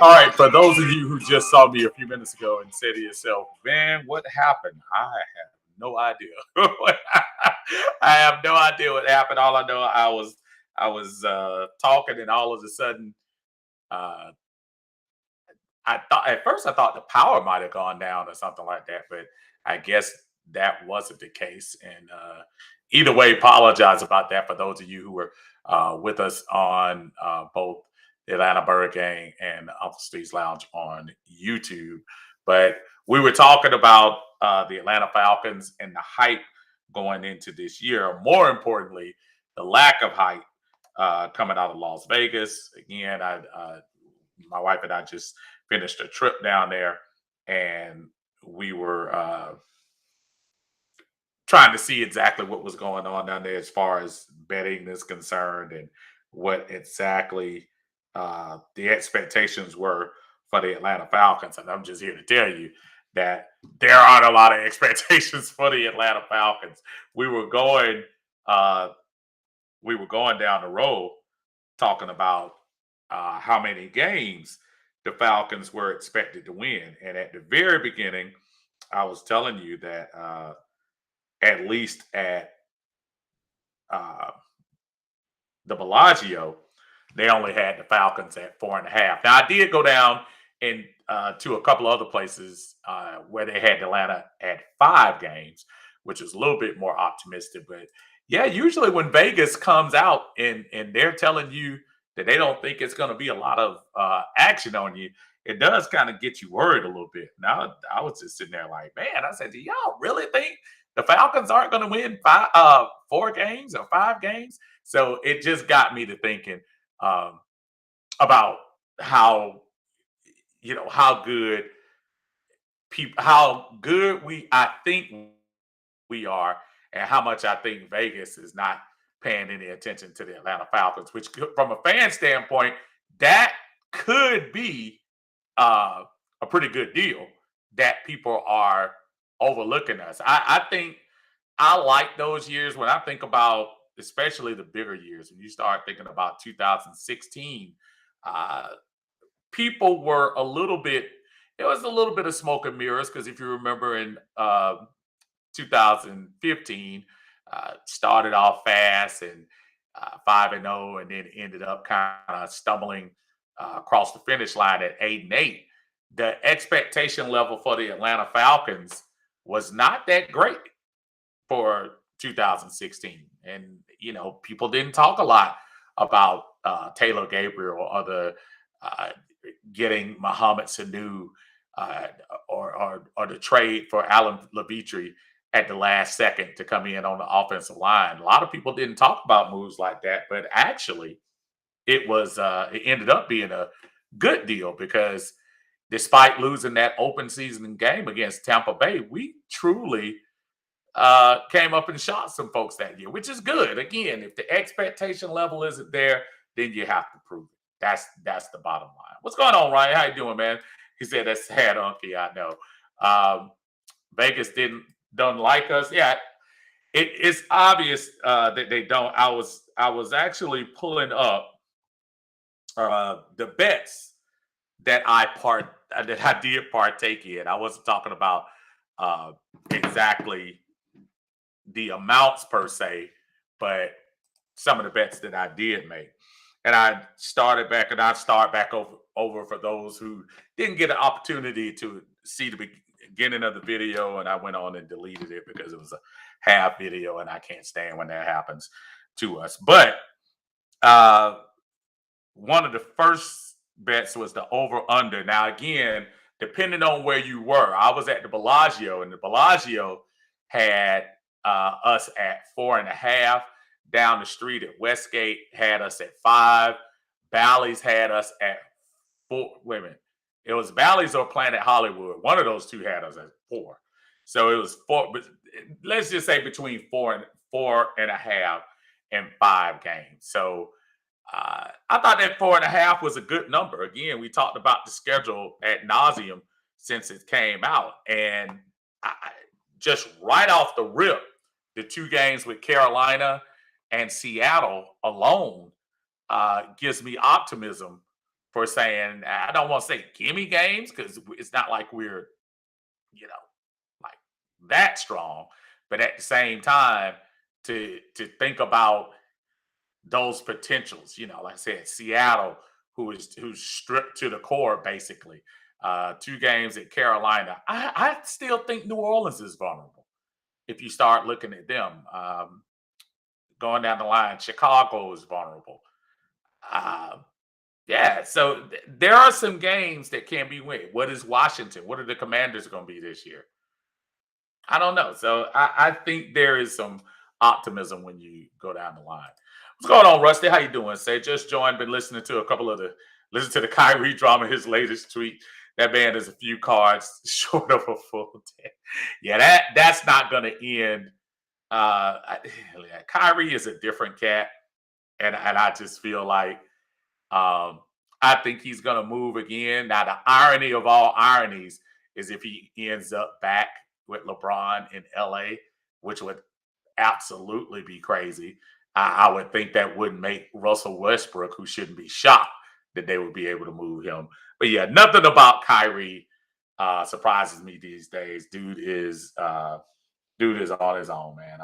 All right, for those of you who just saw me a few minutes ago and said to yourself, man, what happened? I have no idea. I have no idea what happened. All I know, I was talking, and all of a sudden, uh, I thought at first I thought the power might have gone down or something like that, but I guess that wasn't the case. And either way, apologize about that for those of you who were with us on both the Atlanta Bird Gang and Uncle Steve's Lounge on YouTube. But we were talking about the Atlanta Falcons and the hype going into this year. More importantly, the lack of hype coming out of Las Vegas. Again, my wife and I just finished a trip down there, and we were trying to see exactly what was going on down there as far as betting is concerned and what exactly the expectations were for the Atlanta Falcons. And I'm just here to tell you that there aren't a lot of expectations for the Atlanta Falcons. We were going down the road talking about how many games the Falcons were expected to win. And at the very beginning, I was telling you that at least at the Bellagio, they only had the Falcons at 4.5. Now, I did go down and to a couple other places where they had Atlanta at 5 games, which is a little bit more optimistic. But yeah, usually when Vegas comes out and they're telling you that they don't think it's going to be a lot of action on you, it does kind of get you worried a little bit. Now, I was just sitting there like, man, I said, do y'all really think the Falcons aren't going to win 4 games or 5 games? So it just got me to thinking about how good I think we are, and how much I think Vegas is not paying any attention to the Atlanta Falcons, which from a fan standpoint, that could be a pretty good deal that people are overlooking us. I think I like those years when I think about, especially the bigger years, when you start thinking about 2016, people were it was a little bit of smoke and mirrors, because if you remember in 2015, started off fast and 5-0, and then ended up kind of stumbling across the finish line at 8-8. The expectation level for the Atlanta Falcons was not that great for 2016. And, people didn't talk a lot about Taylor Gabriel or getting Mohamed Sanu or the trade for Alan Levitre at the last second to come in on the offensive line. A lot of people didn't talk about moves like that, but actually it ended up being a good deal, because despite losing that open season game against Tampa Bay, we truly came up and shot some folks that year, which is good. Again, if the expectation level isn't there, then you have to prove it. That's the bottom line. What's going on, Ryan? How you doing, man? He said that's sad, Unky. I know. Vegas don't like us. Yeah, it's obvious that they don't. I was actually pulling up the bets that I did partake in. I wasn't talking about exactly the amounts per se, but some of the bets that I did make. And I start back over for those who didn't get an opportunity to see the beginning of the video, and I went on and deleted it because it was a half video, and I can't stand when that happens to us. But one of the first bets was the over-under. Now, again, depending on where you were, I was at the Bellagio, and the Bellagio had us at 4.5. Down the street at Westgate had us at 5. Bally's had us at 4. Wait a minute. It was Bally's or Planet Hollywood. One of those two had us at 4. So it was 4. But let's just say between 4.5 and 5 games. So I thought that 4.5 was a good number. Again, we talked about the schedule ad nauseum since it came out, and just right off the rip, the 2 games with Carolina and Seattle alone gives me optimism for saying, I don't want to say gimme games because it's not like we're, like that strong, but at the same time, to think about those potentials, like I said, Seattle, who's stripped to the core basically. 2 games at Carolina. I still think New Orleans is vulnerable if you start looking at them. Going down the line, Chicago is vulnerable. Yeah, so there are some games that can be won. What is Washington? What are the Commanders going to be this year? I don't know. So I think there is some optimism when you go down the line. What's going on, Rusty? How you doing? Say just joined. Been listening to listen to the Kyrie drama. His latest tweet. That man is a few cards short of a full day. Yeah, that's not going to end. Kyrie is a different cat, and I just feel like I think he's going to move again. Now, the irony of all ironies is if he ends up back with LeBron in LA, which would absolutely be crazy. I would think that wouldn't make Russell Westbrook, who shouldn't be shocked that they would be able to move him. But yeah, nothing about Kyrie surprises me these days. Dude is on his own, man.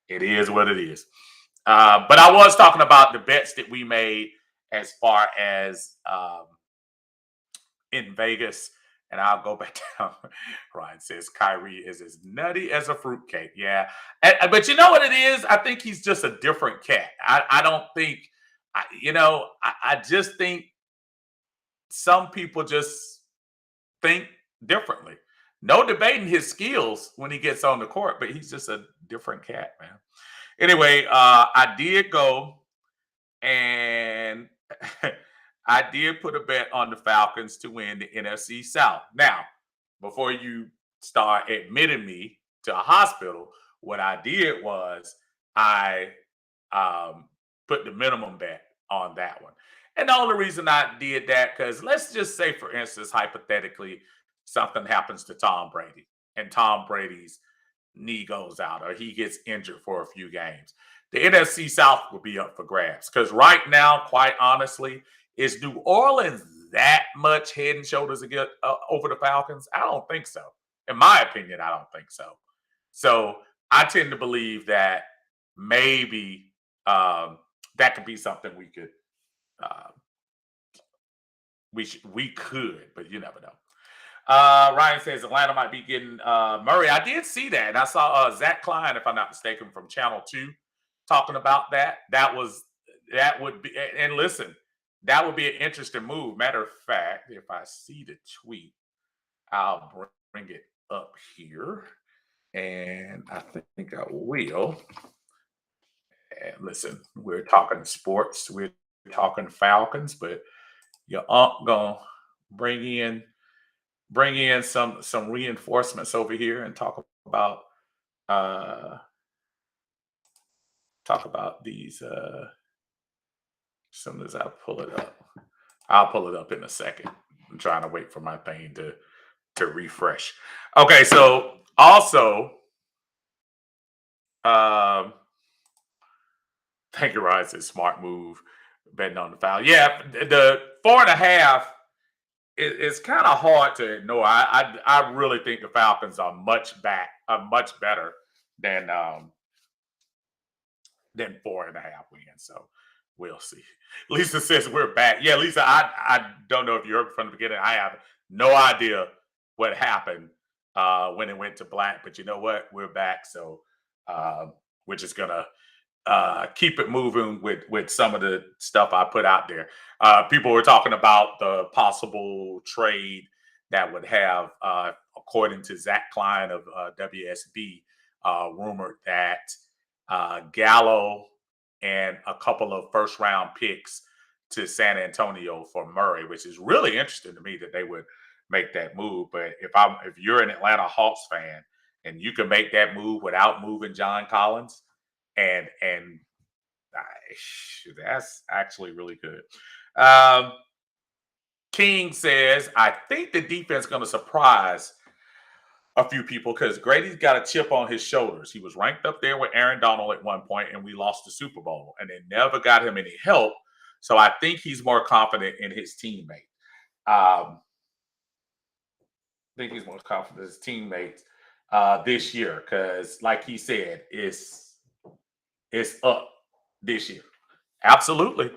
It is what it is. But I was talking about the bets that we made as far as in Vegas, and I'll go back down. Ryan says Kyrie is as nutty as a fruitcake. Yeah, but you know what it is? I think he's just a different cat. I don't think, I just think some people just think differently. No debating his skills when he gets on the court, but he's just a different cat, man. Anyway, I did go and I did put a bet on the Falcons to win the NFC South. Now, before you start admitting me to a hospital, what I did was I put the minimum bet on that one. And the only reason I did that, because let's just say, for instance, hypothetically, something happens to Tom Brady and Tom Brady's knee goes out or he gets injured for a few games. The NFC South will be up for grabs because right now, quite honestly, is New Orleans that much head and shoulders over the Falcons? I don't think so. In my opinion, I don't think so. So I tend to believe that maybe that could be something we could we could, but you never know. Ryan says Atlanta might be getting Murray. I did see that, and I saw Zach Klein, if I'm not mistaken, from Channel 2 talking about that. That would be, and listen, that would be an interesting move. Matter of fact, if I see the tweet, I'll bring it up here, and I think I will. And listen, we're talking sports, we're talking Falcons, but your aunt gonna bring in some reinforcements over here and talk about these as soon as I pull it up. I'll pull it up in a second. I'm trying to wait for my thing to refresh. Okay, so also thank you, Ryan. Says smart move betting on the foul. Yeah, the 4.5 it's kind of hard to ignore. I really think the Falcons are much better than 4.5 wins. So we'll see. Lisa says we're back. Yeah, Lisa, I don't know if you heard from the beginning. I have no idea what happened when it went to black, but you know what? We're back. So we're just gonna keep it moving with some of the stuff I put out there. People were talking about the possible trade that would have, according to Zach Klein of WSB, rumored that Gallo and a couple of first round picks to San Antonio for Murray, which is really interesting to me that they would make that move. But if you're an Atlanta Hawks fan and you can make that move without moving John Collins, and that's actually really good. King says, I think the defense is going to surprise a few people because Grady's got a chip on his shoulders. He was ranked up there with Aaron Donald at one point, and we lost the Super Bowl, and they never got him any help. So I think he's more confident in his teammate. I think he's more confident in his teammates this year because, like he said, it's up this year. Absolutely.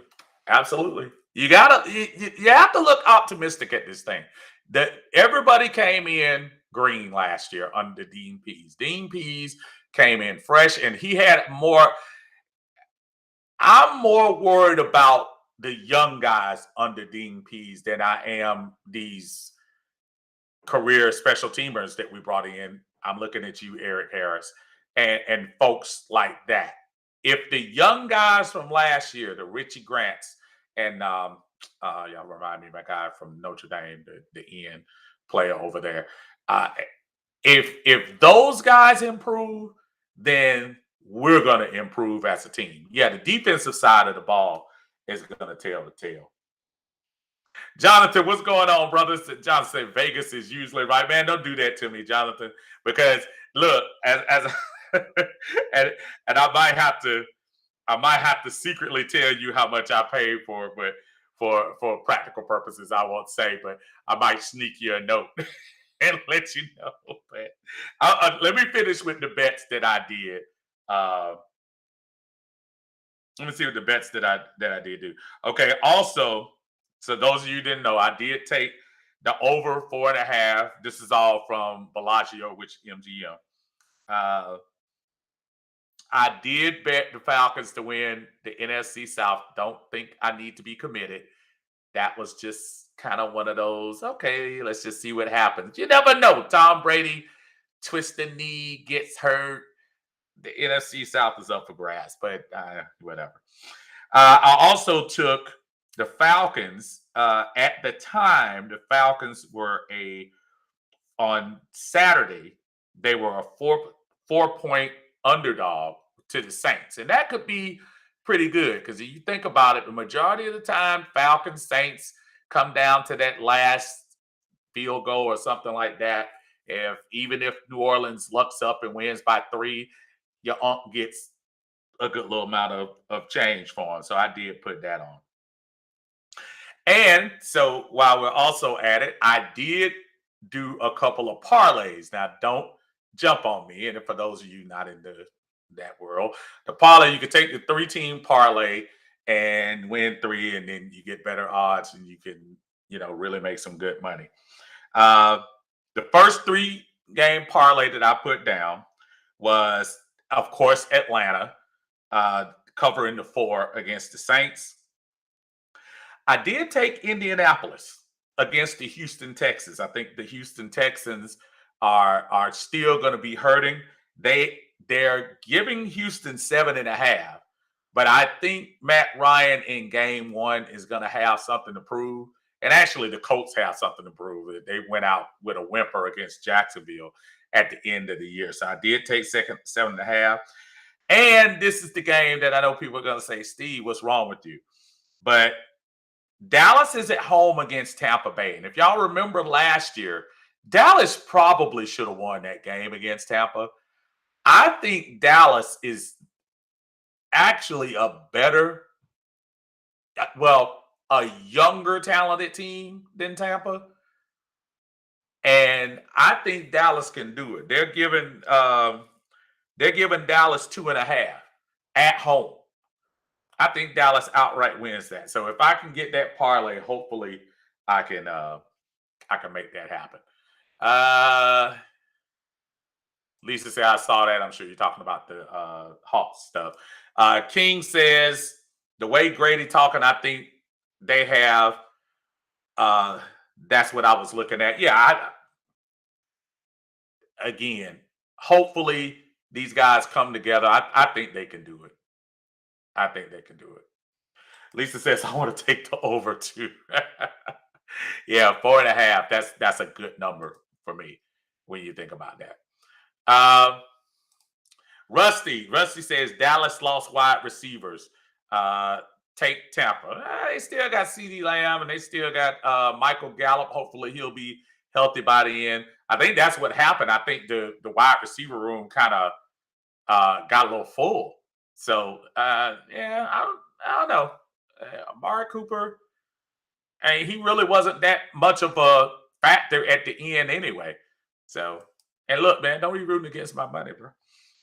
You have to look optimistic at this thing. That everybody came in green last year under Dean Pease. Dean Pease came in fresh, and he had more. I'm more worried about the young guys under Dean Pease than I am these career special teamers that we brought in. I'm looking at you, Eric Harris, and folks like that. If the young guys from last year, the Richie Grants, and y'all remind me of my guy from Notre Dame, the Ian player over there. If those guys improve, then we're going to improve as a team. Yeah, the defensive side of the ball is going to tell the tale. Jonathan, what's going on, brothers? Jonathan said Vegas is usually right. Man, don't do that to me, Jonathan, because look, as and I might have to secretly tell you how much I paid for it, but for practical purposes, I won't say, but I might sneak you a note and let you know. But let me finish with the bets that I did. Let me see what the bets that I did do. Okay, also, so those of you who didn't know, I did take the over 4.5. This is all from Bellagio, which MGM. I did bet the Falcons to win the NFC South. Don't think I need to be committed. That was just kind of one of those, okay, let's just see what happens. You never know. Tom Brady twists the knee, gets hurt. The NFC South is up for grabs, but whatever. I also took the Falcons. At the time, the Falcons were on Saturday, they were a four-point underdog to the Saints. And that could be pretty good because if you think about it, the majority of the time, Falcons, Saints come down to that last field goal or something like that. Even if New Orleans lucks up and wins by 3, your ump gets a good little amount of change for him. So I did put that on. And so while we're also at it, I did do a couple of parlays. Now, don't jump on me. And for those of you not in that world, the parlay, you can take the 3-team parlay and win 3, and then you get better odds and you can, really make some good money. The first 3-game parlay that I put down was, of course, Atlanta covering the 4 against the Saints. I did take Indianapolis against the Houston Texans. I think the Houston Texans are still going to be hurting. They're giving Houston 7.5, but I think Matt Ryan in game 1 is going to have something to prove. And actually, the Colts have something to prove. They went out with a whimper against Jacksonville at the end of the year. So I did take 7.5. And this is the game that I know people are going to say, Steve, what's wrong with you? But Dallas is at home against Tampa Bay. And if y'all remember last year, Dallas probably should have won that game against Tampa. I think Dallas is actually a younger talented team than Tampa. And I think Dallas can do it. They're giving Dallas 2.5 at home. I think Dallas outright wins that. So if I can get that parlay, hopefully I can make that happen. Lisa said I saw that. I'm sure you're talking about the Hawks stuff. King says the way Grady talking, I think they have. That's what I was looking at. Yeah. Again, hopefully these guys come together. I think they can do it. I think they can do it. Lisa says, I want to take the over too. Yeah, 4.5. That's a good number for me when you think about that. Rusty says Dallas lost wide receivers. Take Tampa. They still got CeeDee Lamb and they still got Michael Gallup. Hopefully he'll be healthy by the end. I think that's what happened. I think the wide receiver room kind of got a little full. So yeah, I don't know. Amari Cooper, and he really wasn't that much of a factor at the end anyway. So, and look, man, don't be rooting against my money, bro.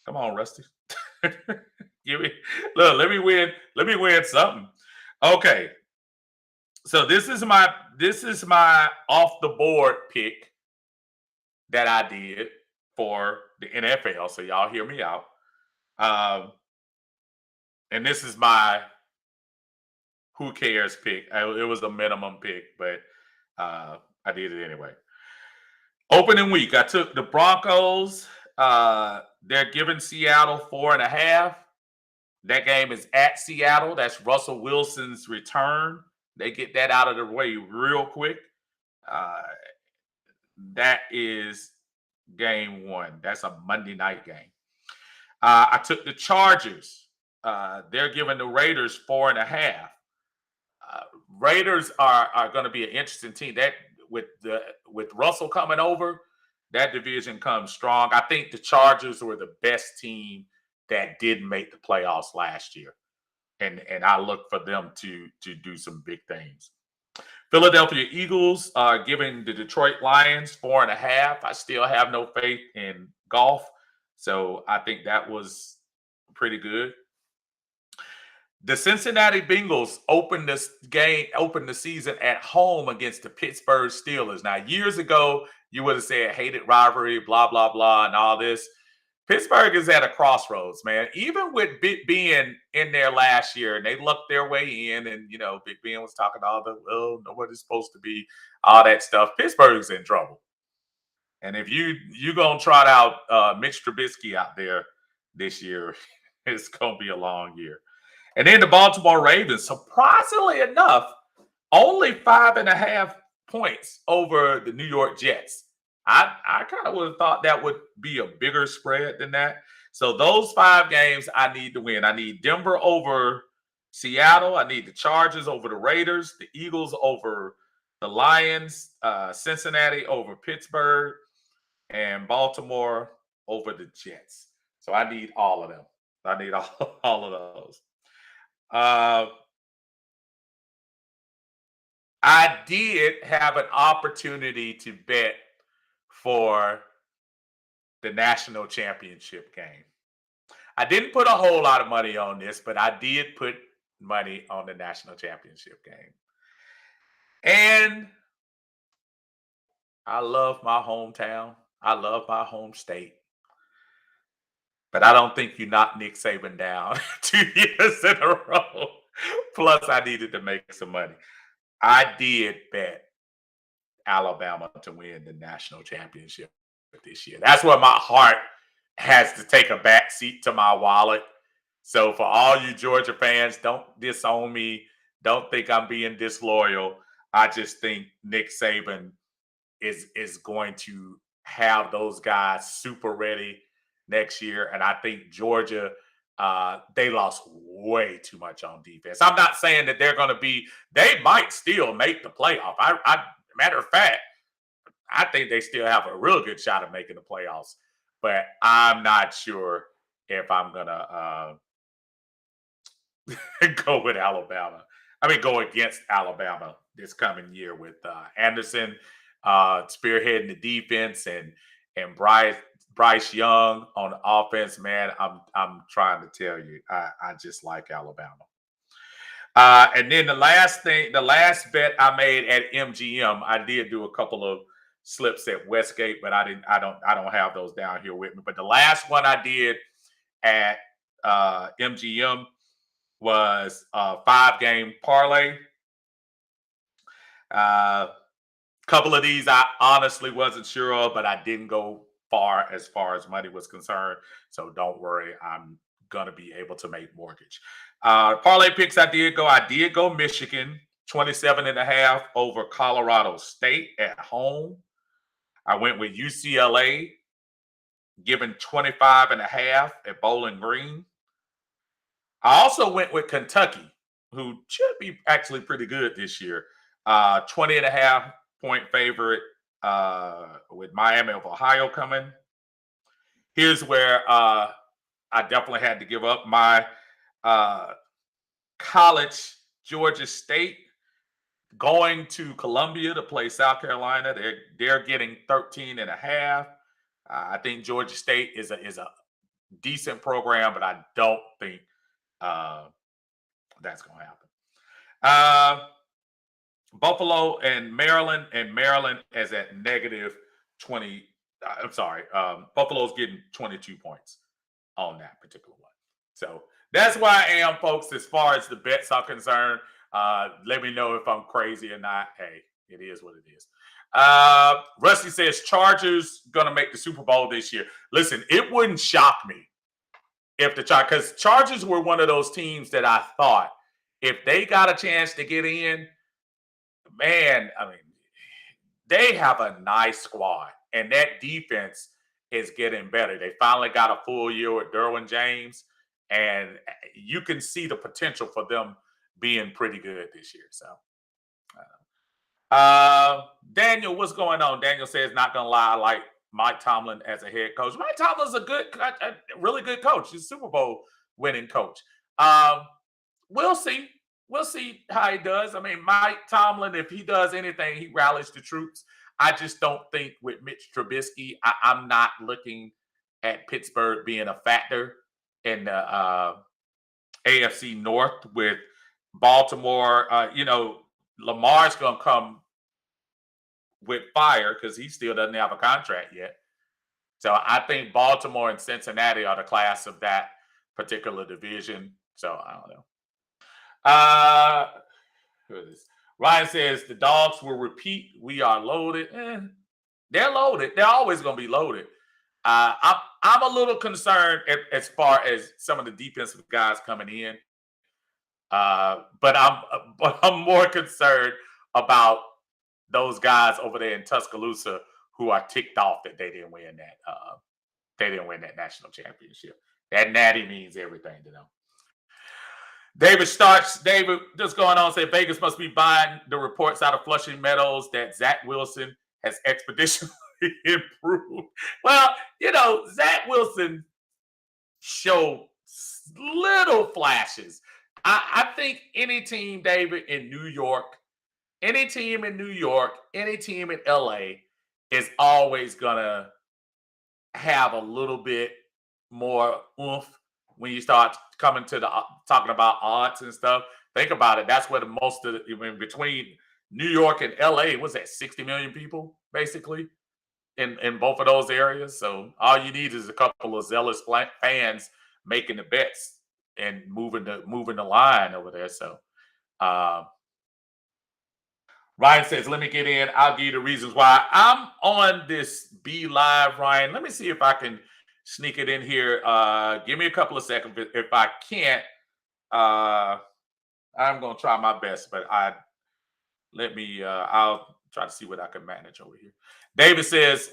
Come on, Rusty. Give me look, let me win. Let me win something. Okay. So this is my off the board pick that I did for the NFL. So y'all hear me out. And this is my who cares pick. It was a minimum pick, but I did it anyway. Opening week, I took the Broncos. They're giving Seattle 4.5. That game is at Seattle. That's Russell Wilson's return. They get that out of the way real quick. That is game one. That's a Monday night game. I took the Chargers. They're giving the Raiders 4.5. Raiders are going to be an interesting team. That with Russell coming over, that division comes strong. I think the Chargers were the best team that didn't make the playoffs last year, and I look for them to do some big things. Philadelphia Eagles are giving the Detroit Lions 4.5. I still have no faith in golf, so I think that was pretty good. The Cincinnati Bengals opened the season at home against the Pittsburgh Steelers. Now, years ago, you would have said hated rivalry, blah, blah, blah, and all this. Pittsburgh is at a crossroads, man. Even with Big Ben in there last year, and they lucked their way in, and Big Ben was talking all the nobody's supposed to be, all that stuff. Pittsburgh's in trouble. And if you gonna trot out Mitch Trubisky out there this year, it's gonna be a long year. And then the Baltimore Ravens, surprisingly enough, only 5.5 points over the New York Jets. I kind of would have thought that would be a bigger spread than that. So those 5 games I need to win. I need Denver over Seattle. I need the Chargers over the Raiders, the Eagles over the Lions, Cincinnati over Pittsburgh, and Baltimore over the Jets. So I need all of them. I need all of those. I did have an opportunity to bet for the national championship game. I didn't put a whole lot of money on this, but I did put money on the national championship game. And I love my hometown. I love my home state. But I don't think you knocked Nick Saban down 2 years in a row. Plus, I needed to make some money. I did bet Alabama to win the national championship this year. That's where my heart has to take a back seat to my wallet. So for all you Georgia fans, don't disown me. Don't think I'm being disloyal. I just think Nick Saban is going to have those guys super ready next year. And I think Georgia, they lost way too much on defense. I'm not saying that they're going to they might still make the playoff. Matter of fact, I think they still have a real good shot of making the playoffs, but I'm not sure if I'm going to go with Alabama. Go against Alabama this coming year with Anderson spearheading the defense and Bryce Young on the offense. Man, I'm trying to tell you, I just like Alabama. And then the last bet I made at MGM, I did do a couple of slips at Westgate, but I don't have those down here with me. But the last one I did at MGM was a 5-game parlay. Couple of these I honestly wasn't sure of, but I didn't go as far as money was concerned. So don't worry, I'm gonna be able to make mortgage. Parlay picks I did go Michigan 27.5 over Colorado State at home. I went with UCLA given 25.5 at Bowling Green. I also went with Kentucky, who should be actually pretty good this year. 20.5 point favorite with Miami of Ohio coming. Here's where I definitely had to give up my college, Georgia State, going to Columbia to play South Carolina. They're getting 13.5. I think Georgia State is a decent program, but I don't think that's going to happen. Buffalo and Maryland is at -20. I'm sorry. Buffalo's getting 22 points on that particular one. So that's where I am, folks, as far as the bets are concerned. Let me know if I'm crazy or not. Hey, it is what it is. Rusty says Chargers going to make the Super Bowl this year. Listen, it wouldn't shock me if because Chargers were one of those teams that I thought if they got a chance to get in, man, I mean, they have a nice squad, and that defense is getting better. They finally got a full year with Derwin James, and you can see the potential for them being pretty good this year. So, Daniel, what's going on? Daniel says, not gonna lie, I like Mike Tomlin as a head coach. Mike Tomlin's a really good coach. He's a Super Bowl winning coach. We'll see. We'll see how he does. I mean, Mike Tomlin, if he does anything, he rallies the troops. I just don't think with Mitch Trubisky, I'm not looking at Pittsburgh being a factor in the AFC North with Baltimore. Lamar's going to come with fire because he still doesn't have a contract yet. So I think Baltimore and Cincinnati are the class of that particular division. So I don't know. Who is this? Ryan says the Dogs will repeat. We are loaded. They're loaded. They're always going to be loaded. I'm a little concerned as far as some of the defensive guys coming in. But I'm more concerned about those guys over there in Tuscaloosa who are ticked off that they didn't win that national championship. That natty means everything to them. David, just going on, say Vegas must be buying the reports out of Flushing Meadows that Zach Wilson has expeditionally improved. Well, Zach Wilson showed little flashes. I think any team, David, in New York, any team in LA is always going to have a little bit more oomph when you start coming to talking about odds and stuff. Think about it. That's where between New York and LA, was that 60 million people basically in both of those areas? So all you need is a couple of zealous fans making the bets and moving the line over there. So Ryan says, let me get in. I'll give you the reasons why I'm on this B Live, Ryan. Let me see if I can sneak it in here. Give me a couple of seconds. If I can't, I'm going to try my best, but I'll try to see what I can manage over here. David says,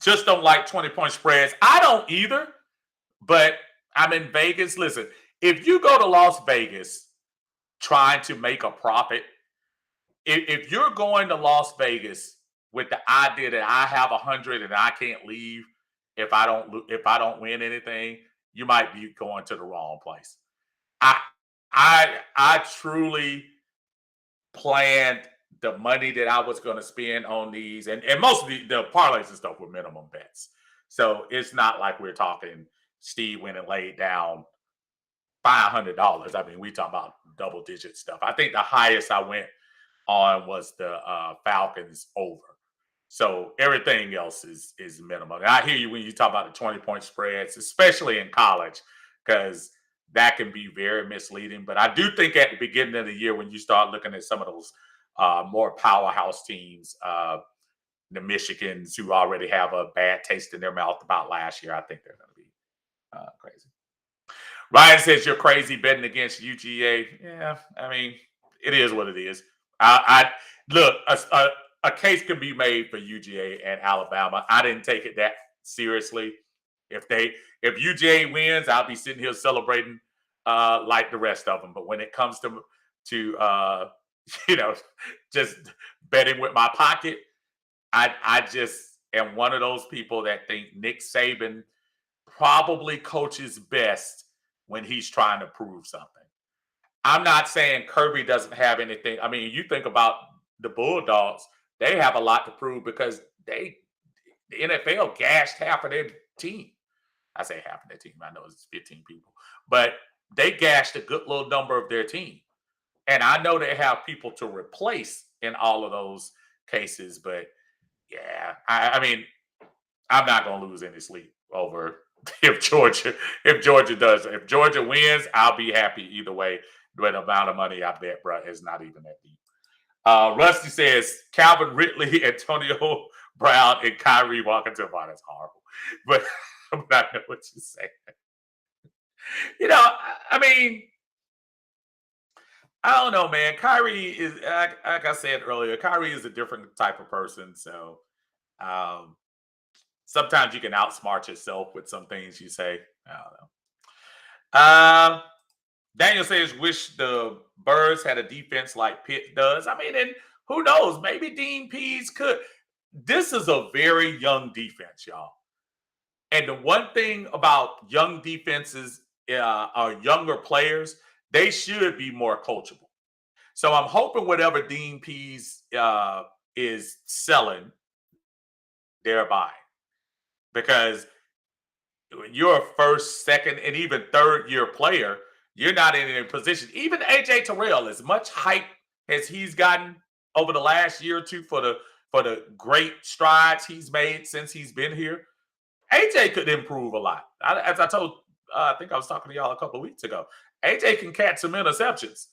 just don't like 20-point spreads. I don't either, but I'm in Vegas. Listen, if you go to Las Vegas trying to make a profit, if you're going to Las Vegas with the idea that I have 100 and I can't leave if I don't win anything, you might be going to the wrong place. I truly planned the money that I was going to spend on these, and most of the parlays and stuff were minimum bets. So it's not like we're talking Steve went and laid down $500. I mean, we talk about double digit stuff. I think the highest I went on was the Falcons over. So everything else is minimum. And I hear you when you talk about the 20-point spreads, especially in college, because that can be very misleading. But I do think at the beginning of the year, when you start looking at some of those more powerhouse teams, the Michigans who already have a bad taste in their mouth about last year. I think they're going to be crazy. Ryan says you're crazy betting against UGA. Yeah, I mean, it is what it is. I look, a case can be made for UGA and Alabama. I didn't take it that seriously. If UGA wins, I'll be sitting here celebrating like the rest of them. But when it comes to just betting with my pocket, I just am one of those people that think Nick Saban probably coaches best when he's trying to prove something. I'm not saying Kirby doesn't have anything. I mean, you think about the Bulldogs, they have a lot to prove because the NFL gashed half of their team. I say half of their team. I know it's 15 people, but they gashed a good little number of their team. And I know they have people to replace in all of those cases, but yeah, I mean, I'm not going to lose any sleep over if Georgia does. If Georgia wins, I'll be happy either way. But the amount of money I bet, bro, is not even that deep. Rusty says Calvin Ridley, Antonio Brown, and Kyrie walking to the ball. That's horrible. But I know what you're saying. I mean, I don't know, man. Kyrie is, like I said earlier, Kyrie is a different type of person. So sometimes you can outsmart yourself with some things you say. I don't know. Daniel says, wish the Birds had a defense like Pitt does. I mean, and who knows? Maybe Dean Pease could. This is a very young defense, y'all. And the one thing about young defenses or younger players, they should be more coachable. So I'm hoping whatever Dean Pease is selling, they're buying. Because when you're a first, second, and even third year player, you're not in a position. Even AJ Terrell, as much hype as he's gotten over the last year or two for the great strides he's made since he's been here, AJ could improve a lot. As I told, I think I was talking to y'all a couple of weeks ago. AJ can catch some interceptions.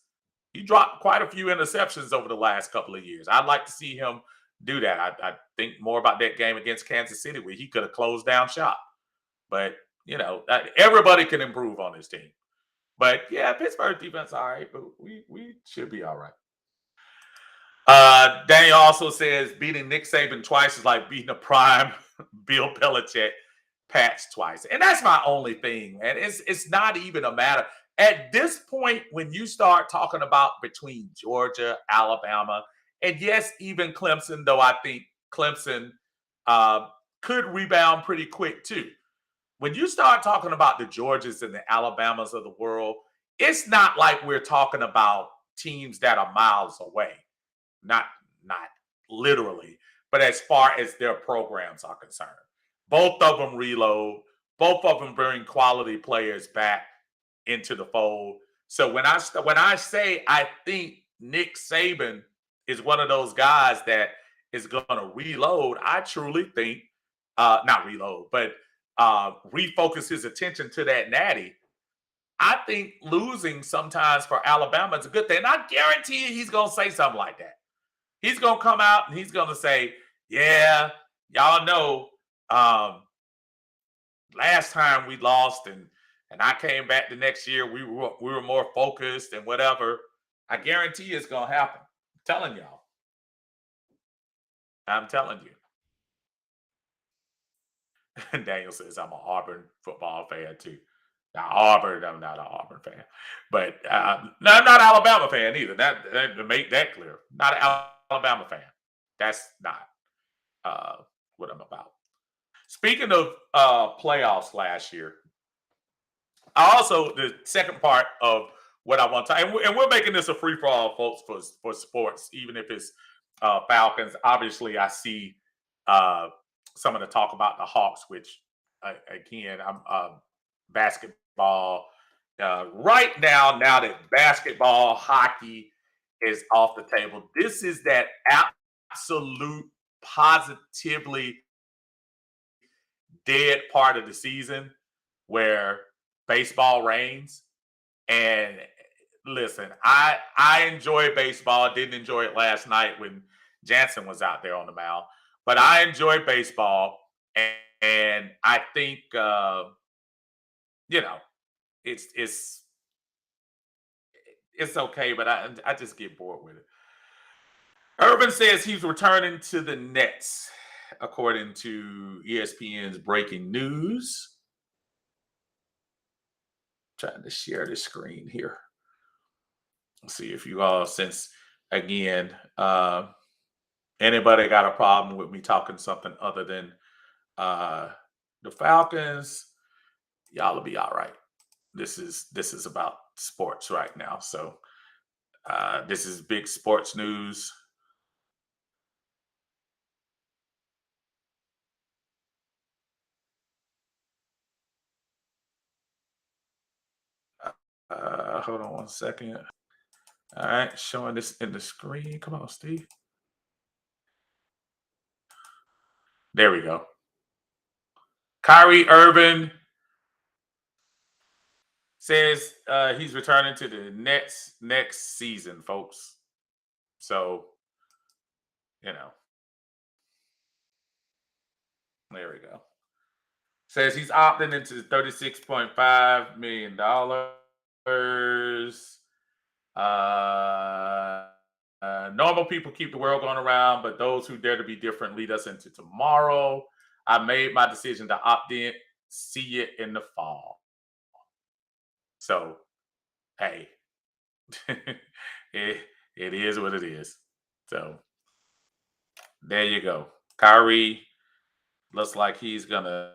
He dropped quite a few interceptions over the last couple of years. I'd like to see him do that. I think more about that game against Kansas City where he could have closed down shop. But, everybody can improve on this team. But, yeah, Pittsburgh defense, all right. But we should be all right. Daniel also says beating Nick Saban twice is like beating a prime Bill Belichick Pats twice. And that's my only thing, man. It's not even a matter. At this point, when you start talking about between Georgia, Alabama, and yes, even Clemson, though I think Clemson could rebound pretty quick too. When you start talking about the Georgias and the Alabamas of the world, it's not like we're talking about teams that are miles away. Not literally, but as far as their programs are concerned. Both of them reload. Both of them bring quality players back into the fold. So when I say I think Nick Saban is one of those guys that is going to reload, I truly think, not reload, but refocus his attention to that natty. I think losing sometimes for Alabama is a good thing. And I guarantee you he's going to say something like that. He's going to come out and he's going to say, yeah, y'all know last time we lost and I came back the next year, we were more focused and whatever. I guarantee you it's going to happen. I'm telling y'all. I'm telling you. Daniel says I'm an Auburn football fan too. Now Auburn, I'm not an Auburn fan, but no, I'm not an Alabama fan either. That to make that clear, not an Alabama fan. That's not what I'm about. Speaking of playoffs last year, the second part of what I want to, and we're making this a free for all, folks, for sports, even if it's Falcons. Obviously, I see some of the talk about the Hawks, which again, I'm basketball right now. Now that basketball, hockey is off the table, this is that absolute, positively dead part of the season where baseball reigns. And listen, I enjoy baseball. Didn't enjoy it last night when Jansen was out there on the mound. But I enjoy baseball, and I think you know it's okay, but I just get bored with it. Urban says he's returning to the Nets, according to ESPN's breaking news. Trying to share the screen here. Let's see if you all, since again, anybody got a problem with me talking something other than uh, the Falcons, y'all will be all right. This is about sports right now, so this is big sports news. Hold on one second. All right, showing this in the screen. Come on, Steve. There we go. Kyrie Irving says he's returning to the Nets next season, folks. So, you know, there we go. Says he's opting into $36.5 million. Normal people keep the world going around, but those who dare to be different lead us into tomorrow. I made my decision to opt in. See you in the fall. So, hey, it is what it is. So, there you go. Kyrie looks like he's gonna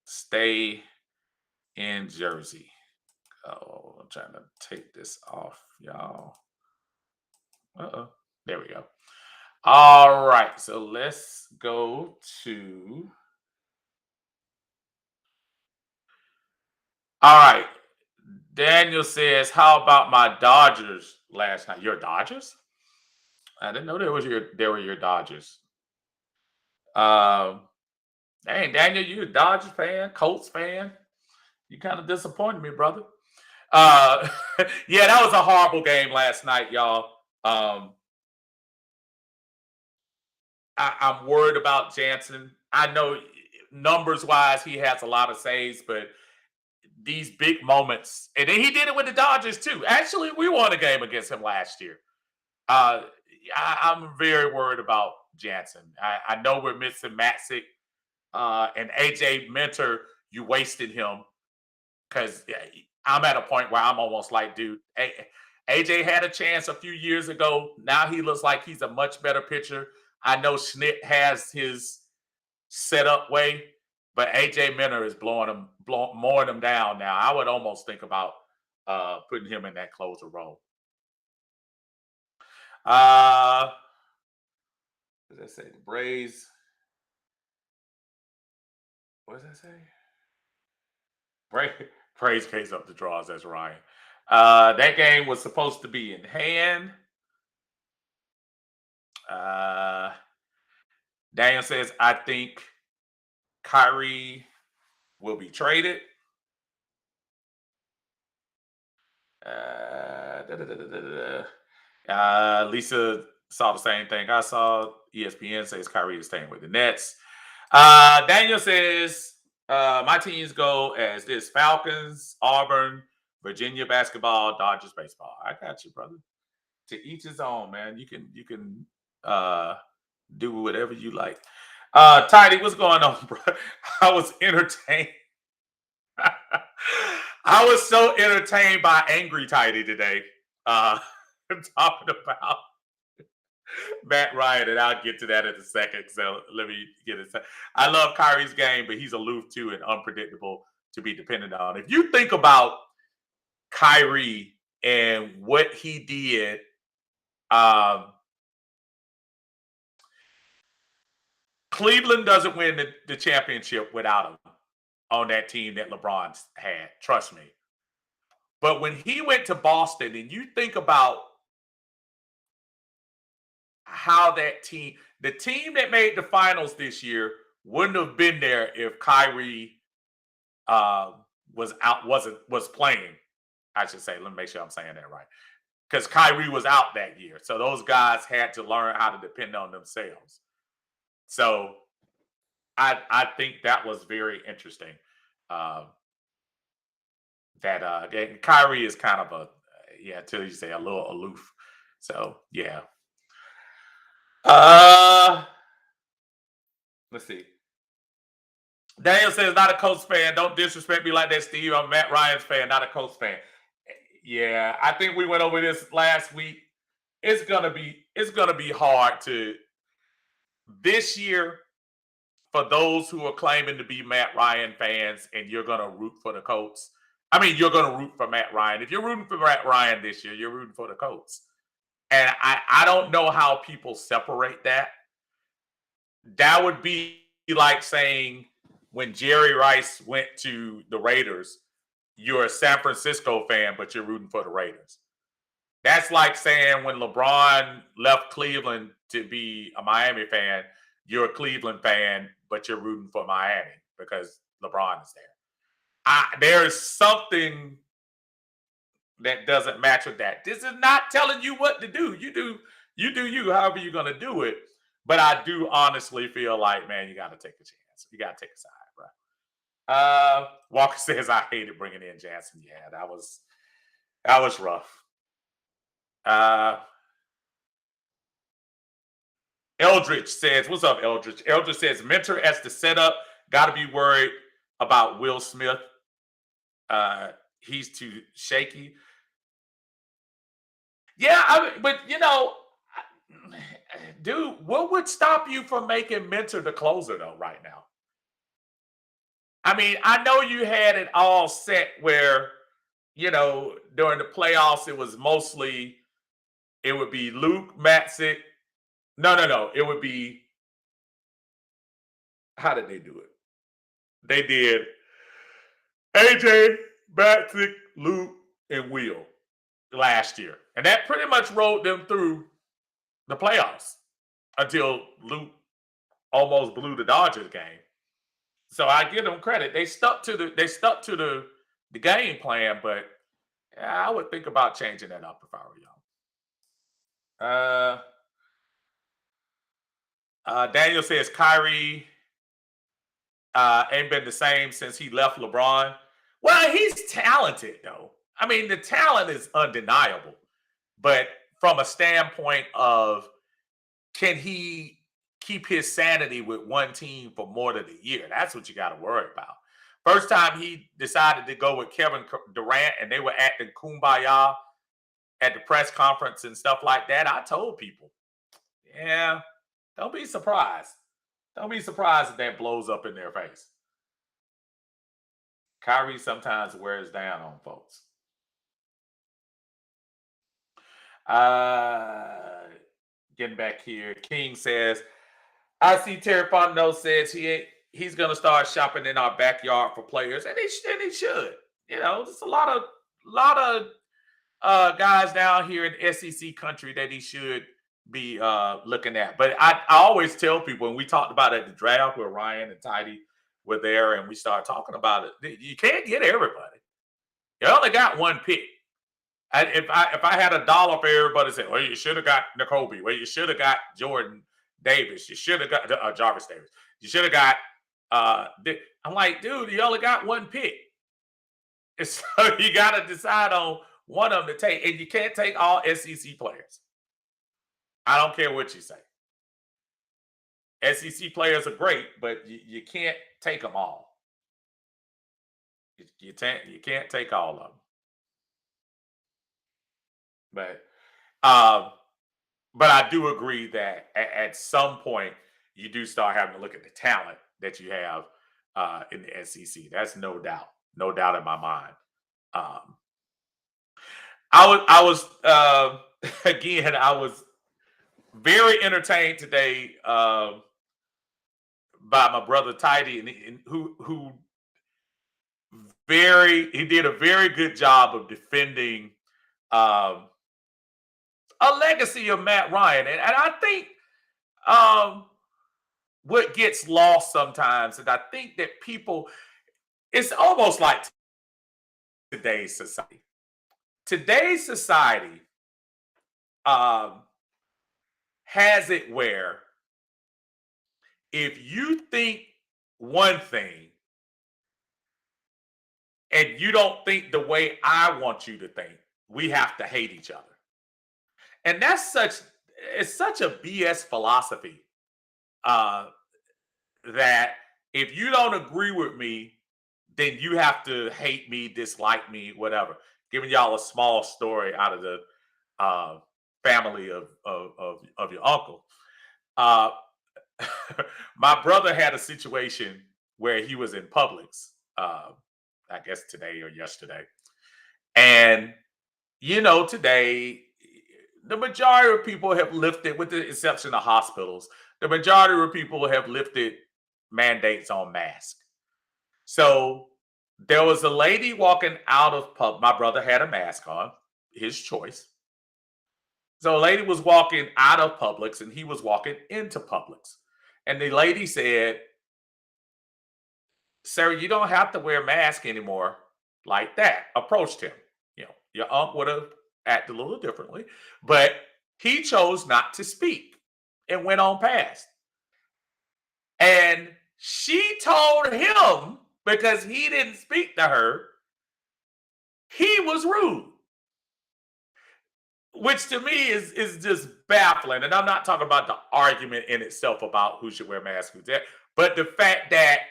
stay in Jersey. Oh, I'm trying to take this off, y'all. There we go. All right, so let's go to. All right, Daniel says, "How about my Dodgers last night? Your Dodgers? I didn't know there were your Dodgers. Um, dang, Daniel, you a Dodgers fan, Colts fan? You kind of disappointed me, brother. Uh, yeah, that was a horrible game last night, y'all. I'm worried about Jansen. I know numbers wise, he has a lot of saves, but these big moments, and then he did it with the Dodgers too. Actually, we won a game against him last year. Uh, I'm very worried about Jansen. I know we're missing Maxick and AJ Mentor. You wasted him because I'm at a point where I'm almost like, dude, AJ had a chance a few years ago. Now he looks like he's a much better pitcher. I know Schnitt has his setup way, but AJ Minter is mowing him down now. I would almost think about putting him in that closer role. What does that say? The Braves. What does that say? Braves case up the draws. That's Ryan. That game was supposed to be in hand. Daniel says, I think Kyrie will be traded. Lisa saw the same thing I saw. ESPN says Kyrie is staying with the Nets. Daniel says, my teams go as this: Falcons, Auburn, Virginia basketball, Dodgers baseball. I got you, brother. To each his own, man. You can do whatever you like. Tidy, what's going on, bro? I was entertained. I was so entertained by Angry Tidy today. Talking about Matt Ryan, and I'll get to that in a second. So let me get it. I love Kyrie's game, but he's aloof too and unpredictable to be dependent on. If you think about Kyrie and what he did, Cleveland doesn't win the championship without him on that team that LeBron had. Trust me. But when he went to Boston, and you think about how that team, the team that made the finals this year, wouldn't have been there if Kyrie was playing. I should say. Let me make sure I'm saying that right. because Kyrie was out that year. So those guys had to learn how to depend on themselves. So I think that was very interesting. That Kyrie is kind of until you say a little aloof. So yeah. Let's see. Daniel says, not a Colts fan. Don't disrespect me like that, Steve. I'm a Matt Ryan's fan, not a Colts fan. Yeah, I think we went over this last week. It's gonna be hard to this year for those who are claiming to be Matt Ryan fans, and you're gonna root for the Colts. I mean, you're gonna root for Matt Ryan. If you're rooting for Matt Ryan this year, you're rooting for the Colts. And I don't know how people separate that. That would be like saying when Jerry Rice went to the Raiders, you're a San Francisco fan, but you're rooting for the Raiders. That's like saying when LeBron left Cleveland to be a Miami fan, you're a Cleveland fan, but you're rooting for Miami because LeBron is there. There's something that doesn't match with that. This is not telling you what to do. You do you, however you're going to do it. But I do honestly feel like, man, you got to take a chance. You got to take a side, bro. Walker says, I hated bringing in Jansen. Yeah, that was rough. Eldridge says, what's up, Eldridge? Eldridge says, mentor as the setup. Got to be worried about Will Smith. He's too shaky. Yeah, but dude, what would stop you from making Mentor the closer though right now? I mean, I know you had it all set where, during the playoffs, it would be Luke Matzik. No. It would be, how did they do it? They did AJ, Matzik, Luke, and Will last year. And that pretty much rolled them through the playoffs until Luke almost blew the Dodgers game. So I give them credit. They stuck to the game plan, but I would think about changing that up if I were y'all. Daniel says Kyrie ain't been the same since he left LeBron. Well, he's talented though. I mean, the talent is undeniable. But from a standpoint of, can he keep his sanity with one team for more than a year? That's what you got to worry about. First time he decided to go with Kevin Durant and they were acting kumbaya at the press conference and stuff like that, I told people, yeah, don't be surprised. Don't be surprised if that blows up in their face. Kyrie sometimes wears down on folks. Getting back here, King says, I see Terry Fontenot says he's going to start shopping in our backyard for players, and he should. There's a lot of guys down here in SEC country that he should be looking at. But I always tell people, and we talked about it at the draft where Ryan and Tidy were there, and we started talking about it. You can't get everybody. You only got one pick. If I had $1 for everybody, say, well, you should have got N'Kobe. Well, you should have got Jordan Davis. You should have got Jarvis Davis. You should have got. I'm like, dude, you only got one pick, and so you got to decide on one of them to take, and you can't take all SEC players. I don't care what you say. SEC players are great, but you can't take them all. You can't take all of them. But I do agree that at some point you do start having to look at the talent that you have in the SEC. That's no doubt in my mind. I was again, I was very entertained today by my brother Tidy, and who he did a very good job of defending a legacy of Matt Ryan. And I think what gets lost sometimes, and I think that people, it's almost like today's society. Today's society has it where if you think one thing and you don't think the way I want you to think, we have to hate each other. And it's such a BS philosophy uh, that if you don't agree with me, then you have to hate me, dislike me, whatever. Giving y'all a small story out of the uh, family of your uncle. Uh, my brother had a situation where he was in Publix, I guess today or yesterday. And, today, the majority of people have lifted, with the exception of hospitals, the majority of people have lifted mandates on masks. So there was a lady walking out of pub. My brother had a mask on, his choice. So a lady was walking out of Publix and he was walking into Publix. And the lady said, "Sir, you don't have to wear a mask anymore," like that. Approached him. Your uncle would have acted a little differently, but he chose not to speak and went on past. And she told him, because he didn't speak to her, he was rude. Which to me is just baffling. And I'm not talking about the argument in itself about who should wear masks, who's there, but the fact that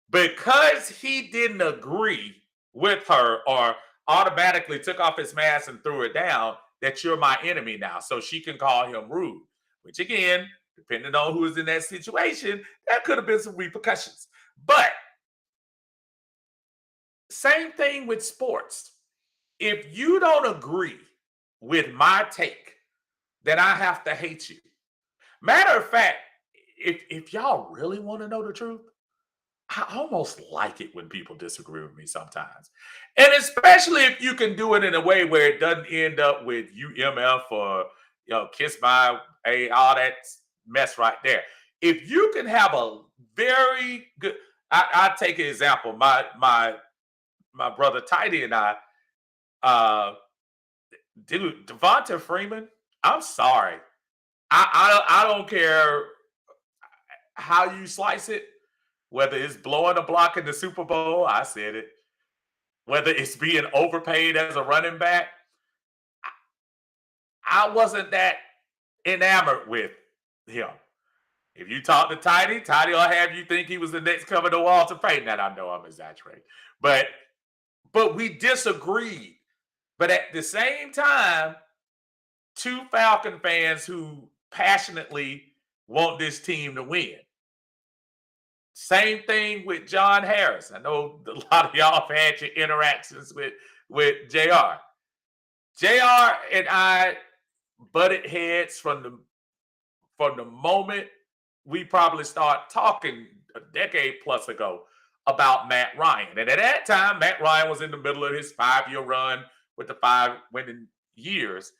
because he didn't agree with her or automatically took off his mask and threw it down, that you're my enemy now. So she can call him rude, which again, depending on who is in that situation, that could have been some repercussions. But same thing with sports. If you don't agree with my take, then I have to hate you. Matter of fact, if y'all really want to know the truth, I almost like it when people disagree with me sometimes. And especially if you can do it in a way where it doesn't end up with UMF or kiss my a all that mess right there. If you can have a very good, I take an example. My brother Tidy and I, dude, Devonta Freeman, I'm sorry. I don't care how you slice it, whether it's blowing a block in the Super Bowl, I said it, whether it's being overpaid as a running back, I wasn't that enamored with him. If you talk to Tidy will have you think he was the next coming to Walter Payton. That I know I'm exaggerating. But we disagreed. But at the same time, two Falcon fans who passionately want this team to win. Same thing with John Harris. I know a lot of y'all have had your interactions with JR. JR and I butted heads from the moment we probably start talking a decade plus ago about Matt Ryan. And at that time, Matt Ryan was in the middle of his 5-year run with the 5 winning years.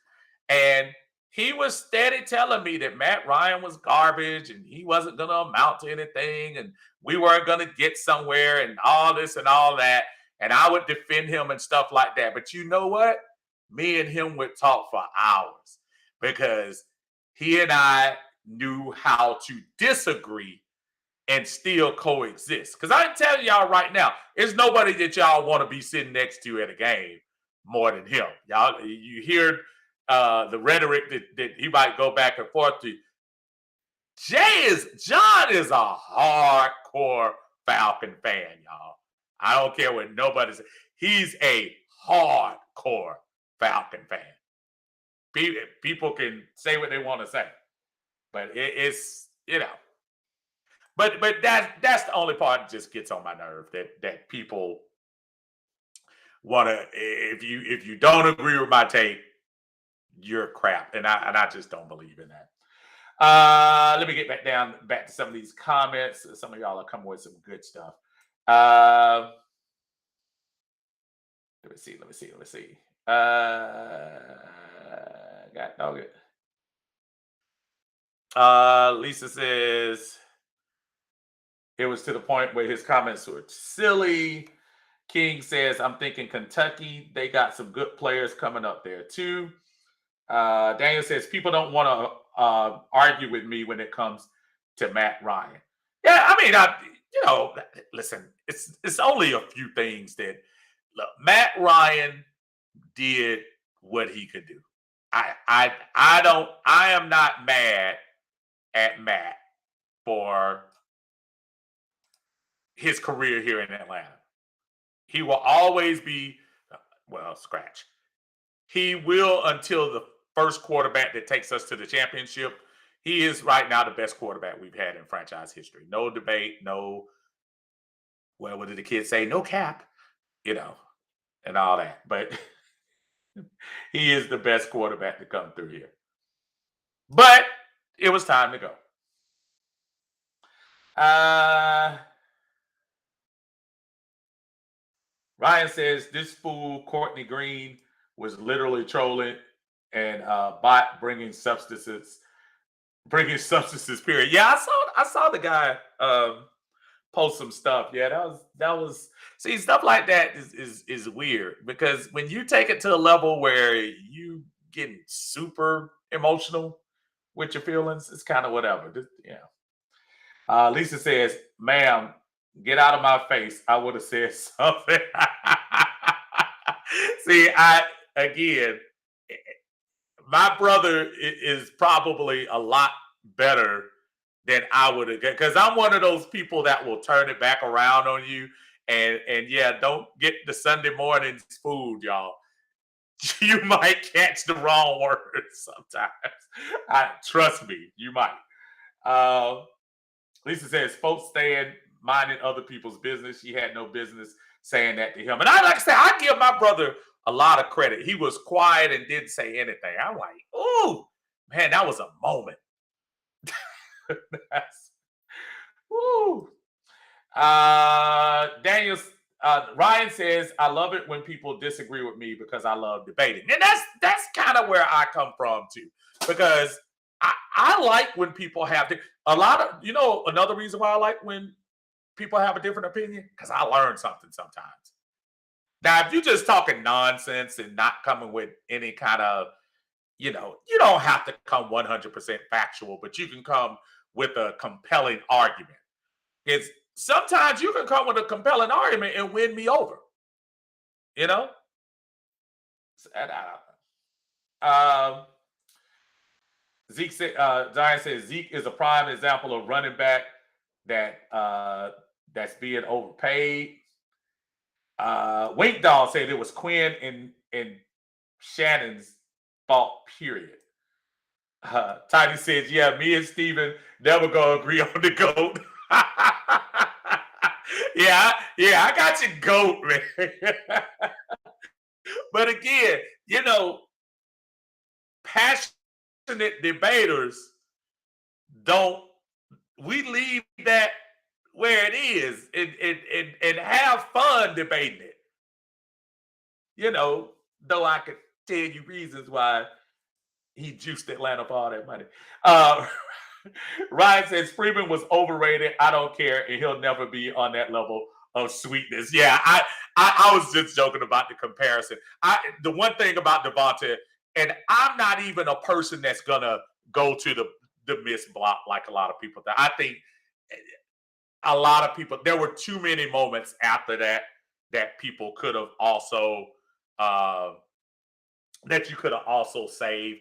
And he was steady telling me that Matt Ryan was garbage and he wasn't going to amount to anything and we weren't going to get somewhere and all this and all that. And I would defend him and stuff like that. But you know what? Me and him would talk for hours because he and I knew how to disagree and still coexist. Because I'm telling y'all right now, there's nobody that y'all want to be sitting next to at a game more than him. Y'all, you hear the rhetoric that he might go back and forth to. John is a hardcore Falcon fan, y'all. I don't care what nobody says. He's a hardcore Falcon fan. People can say what they want to say, but it's But that's the only part that just gets on my nerve that people want to. If you don't agree with my take, you're crap, and I just don't believe in that. Let me get back to some of these comments. Some of y'all are coming with some good stuff. Let me see. Got no good. Lisa says it was to the point where his comments were silly. King says, I'm thinking Kentucky, they got some good players coming up there too. Daniel says people don't want to argue with me when it comes to Matt Ryan. Yeah, I mean, listen, it's only a few things that look, Matt Ryan did what he could do. I am not mad at Matt for his career here in Atlanta. He will always be scratch. He will until the first quarterback that takes us to the championship. He is right now the best quarterback we've had in franchise history. No debate, no, well, what did the kids say? No cap, and all that. But he is the best quarterback to come through here. But it was time to go. Ryan says this fool Courtney Green was literally trolling and bot bringing substances. Period. Yeah, I saw the guy post some stuff. Yeah, that was. See, stuff like that is weird because when you take it to a level where you getting super emotional with your feelings, it's kind of whatever. Lisa says, "Ma'am, get out of my face." I would have said something. See, again, my brother is probably a lot better than I would have, because I'm one of those people that will turn it back around on you. And yeah, don't get the Sunday morning's food, y'all. You might catch the wrong words sometimes. Trust me, you might. Lisa says, folks staying minding other people's business. She had no business saying that to him. And I give my brother a lot of credit. He was quiet and didn't say anything. I'm like, ooh, man, that was a moment. Woo. Ryan says, I love it when people disagree with me because I love debating. And that's kind of where I come from too. Because I like when people have another reason why I like when people have a different opinion, because I learn something sometimes. Now, if you're just talking nonsense and not coming with any kind of, you don't have to come 100% factual, but you can come with a compelling argument. It's sometimes you can come with a compelling argument and win me over. You know? Zeke said, Giant says Zeke is a prime example of running back that's being overpaid. Wink Dog said it was Quinn and Shannon's fault, period. Tiny says, yeah, me and Steven never gonna agree on the GOAT. yeah, I got your GOAT, man. But again, passionate debaters we leave that where it is and have fun debating it. Though I could tell you reasons why he juiced Atlanta for all that money. Ryan says Freeman was overrated. I don't care, and he'll never be on that level of sweetness. Yeah, I was just joking about the comparison. The one thing about Devonta, and I'm not even a person that's gonna go to the miss block like a lot of people. I think a lot of people. There were too many moments after that people could have also that you could have also saved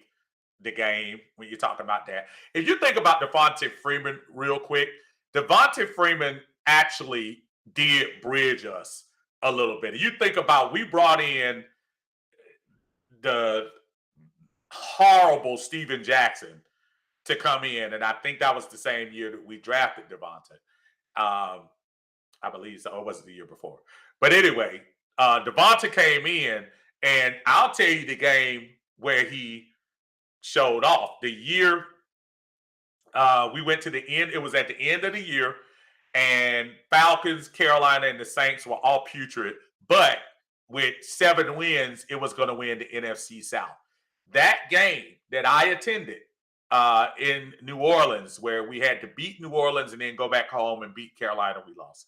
the game when you're talking about that. If you think about Devonta Freeman real quick, Devonta Freeman actually did bridge us a little bit. You think about, we brought in the horrible Steven Jackson to come in, and I think that was the same year that we drafted Devonta. I believe so. Or was it the year before? But anyway, Devonta came in, and I'll tell you the game where he showed off. The year we went to the end, it was at the end of the year, and Falcons, Carolina, and the Saints were all putrid, but with 7 wins, it was going to win the NFC South. That game that I attended in New Orleans, where we had to beat New Orleans and then go back home and beat Carolina, we lost,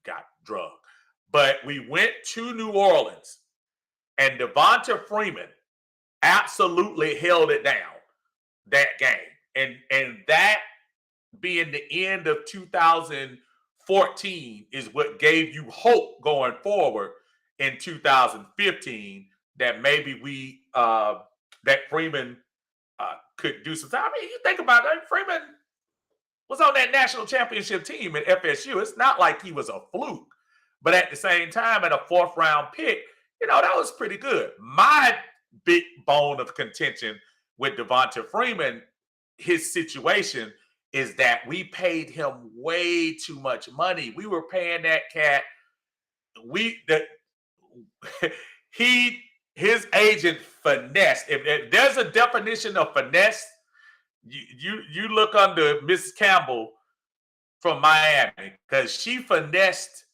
got drugged. But we went to New Orleans, and Devonta Freeman absolutely held it down that game. And that being the end of 2014 is what gave you hope going forward in 2015 that maybe that Freeman could do something. I mean, you think about it, Freeman was on that national championship team at FSU. It's not like he was a fluke, but at the same time, at a 4th round pick, that was pretty good. My big bone of contention with Devonta Freeman, his situation is that we paid him way too much money. We were paying that cat. His agent finessed. If there's a definition of finesse, you look under Mrs. Campbell from Miami, because she finessed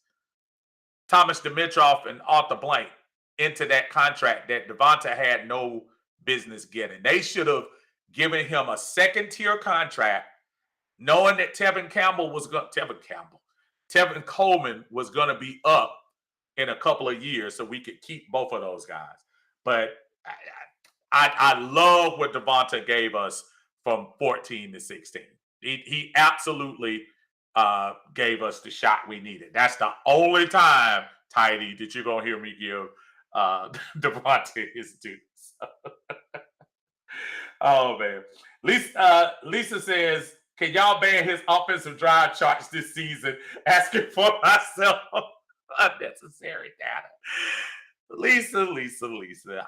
Thomas Dimitroff and Arthur Blank into that contract that Devonta had no business getting. They should have given him a 2nd-tier contract, knowing that Tevin Coleman was going to be up in a couple of years, so we could keep both of those guys. But I love what Devonta gave us from 14 to 16. He absolutely gave us the shot we needed. That's the only time, Tidy, that you're going to hear me give Devonta his dues. Oh, man. Lisa says, can y'all ban his offensive drive charts this season? Asking for myself unnecessary data. Lisa.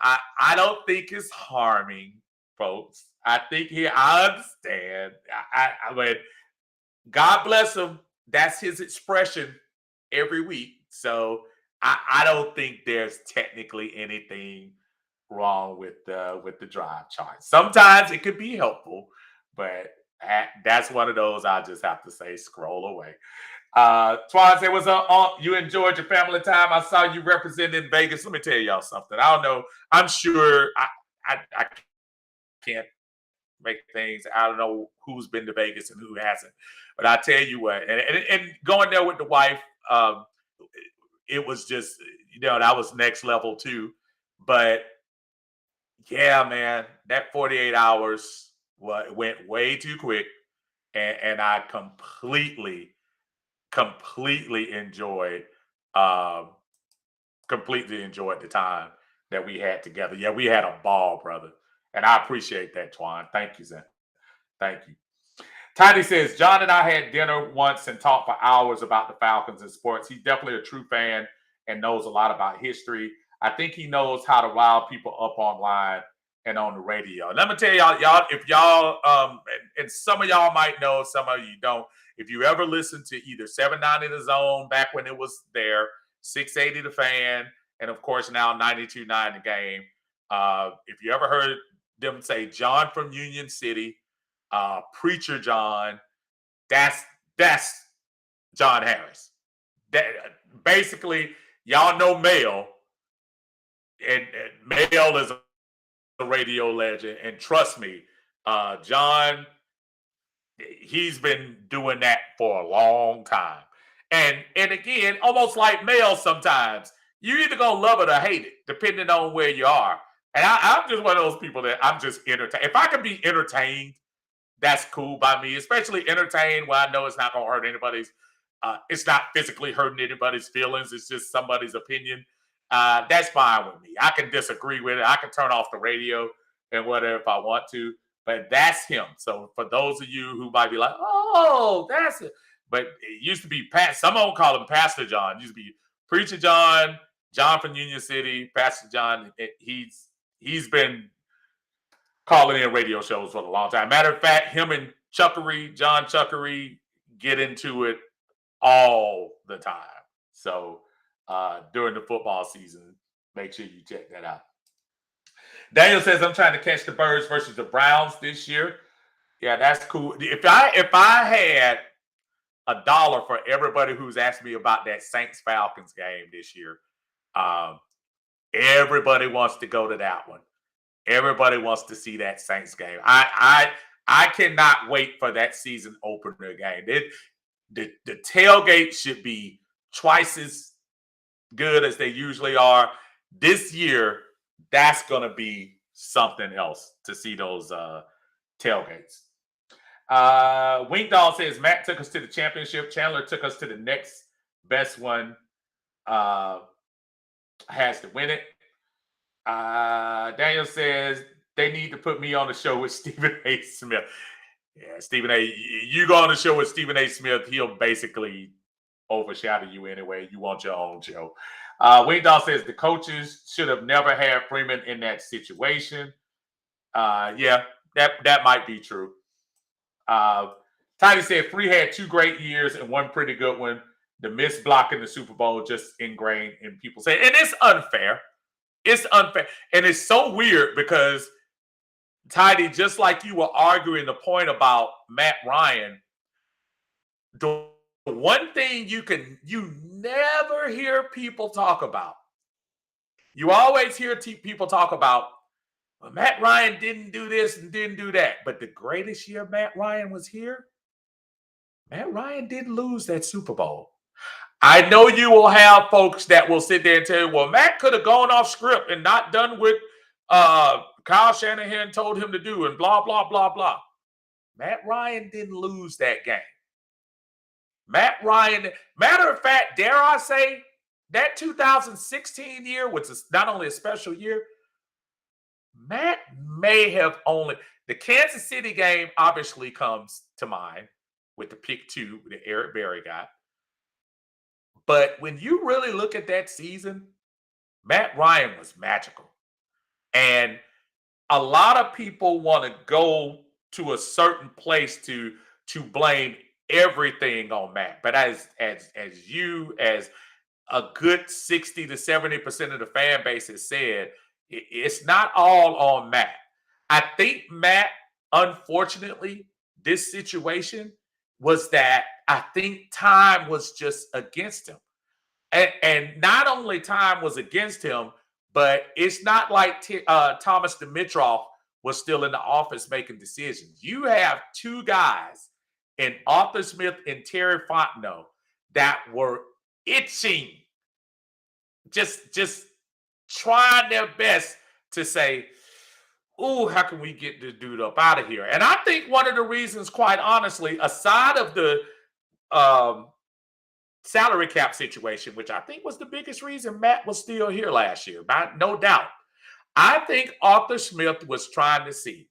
I don't think it's harming, folks. I think I understand. I mean, God bless him. That's his expression every week. So I don't think there's technically anything wrong with the drive chart. Sometimes it could be helpful, but that's one of those I just have to say, scroll away. Twan said, what's up? You enjoyed your family time. I saw you representing Vegas. Let me tell y'all something. I don't know. I'm sure I can't make things. I don't know who's been to Vegas and who hasn't. But I tell you what, and going there with the wife, it was just, that was next level too. But yeah, man, that 48 hours went way too quick. And I completely enjoyed the time that we had together. Yeah, we had a ball, brother. And I appreciate that, Twan. Thank you, Zen. Thank you. Tiny says, John and I had dinner once and talked for hours about the Falcons and sports. He's definitely a true fan and knows a lot about history. I think he knows how to rile people up online and on the radio. Let me tell y'all, if y'all, and some of y'all might know, some of you don't. If you ever listen to either 790 The Zone back when it was there, 680 The Fan, and of course now 92.9 The Game. If you ever heard them say John from Union City, Preacher John, that's John Harris. That basically, y'all know Mel, and Mel is a radio legend, and trust me, John, he's been doing that for a long time. And again, almost like Mel, sometimes you either gonna love it or hate it, depending on where you are. And I'm just one of those people that I'm just entertained. If I can be entertained, that's cool by me, especially entertained where I know it's not going to hurt anybody's. It's not physically hurting anybody's feelings. It's just somebody's opinion. That's fine with me. I can disagree with it. I can turn off the radio and whatever if I want to, but that's him. So for those of you who might be like, oh, that's it. But it used to be someone call him Pastor John. It used to be Preacher John, John from Union City, Pastor John. He's been calling in radio shows for a long time. Matter of fact, him and John Chuckery, get into it all the time. So during the football season, make sure you check that out. Daniel says, I'm trying to catch the Birds versus the Browns this year. Yeah, that's cool. If I had $1 for everybody who's asked me about that Saints-Falcons game this year, everybody wants to go to that one. Everybody wants to see that Saints game. I cannot wait for that season opener game. The tailgate should be twice as good as they usually are. This year, that's going to be something else to see those tailgates. Wink Doll says Matt took us to the championship. Chandler took us to the next best one. Has to win it. Daniel says they need to put me on the show with Stephen A. Smith. Yeah, Stephen A. You go on the show with Stephen A. Smith, he'll basically overshadow you anyway. You want your own show. Wayne Dahl says the coaches should have never had Freeman in that situation. Yeah, that might be true. Tiny said Free had 2 great years and 1 pretty good one. The missed block in the Super Bowl just ingrained in people say, and it's unfair. It's unfair. And it's so weird because Tidy, just like you were arguing the point about Matt Ryan, the one thing you never hear people talk about. You always hear people talk about, well, Matt Ryan didn't do this and didn't do that. But the greatest year Matt Ryan was here, Matt Ryan didn't lose that Super Bowl. I know you will have folks that will sit there and tell you, well, Matt could have gone off script and not done what Kyle Shanahan told him to do and blah, blah, blah, blah. Matt Ryan didn't lose that game. Matt Ryan, matter of fact, dare I say, that 2016 year, which is not only a special year, Matt may have only, the Kansas City game obviously comes to mind with the pick 2 that Eric Berry got. But when you really look at that season, Matt Ryan was magical. And a lot of people want to go to a certain place to blame everything on Matt. But as a good 60 to 70% of the fan base has said, it's not all on Matt. I think Matt, unfortunately, this situation was that I think time was just against him. And not only time was against him, but it's not like Thomas Dimitroff was still in the office making decisions. You have 2 guys in Arthur Smith and Terry Fontenot that were itching, just trying their best to say, ooh, how can we get this dude up out of here? And I think one of the reasons, quite honestly, aside of the salary cap situation, which I think was the biggest reason Matt was still here last year, no doubt. I think Arthur Smith was trying to see,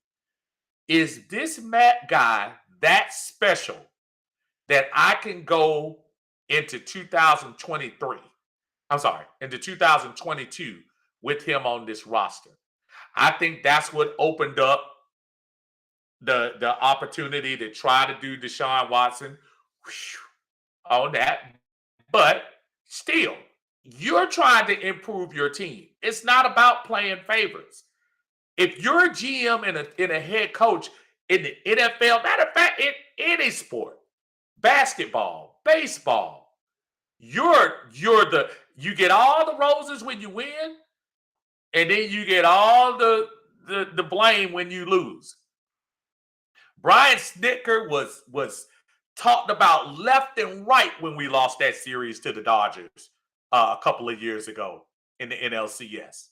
is this Matt guy that special that I can go into 2023? I'm sorry, into 2022 with him on this roster. I think that's what opened up the opportunity to try to do Deshaun Watson on that. But still, you're trying to improve your team. It's not about playing favorites. If you're a GM and a head coach in the NFL, matter of fact, in any sport, basketball, baseball, you get all the roses when you win, and then you get all the blame when you lose. Brian Snitker was talked about left and right when we lost that series to the Dodgers a couple of years ago in the NLCS.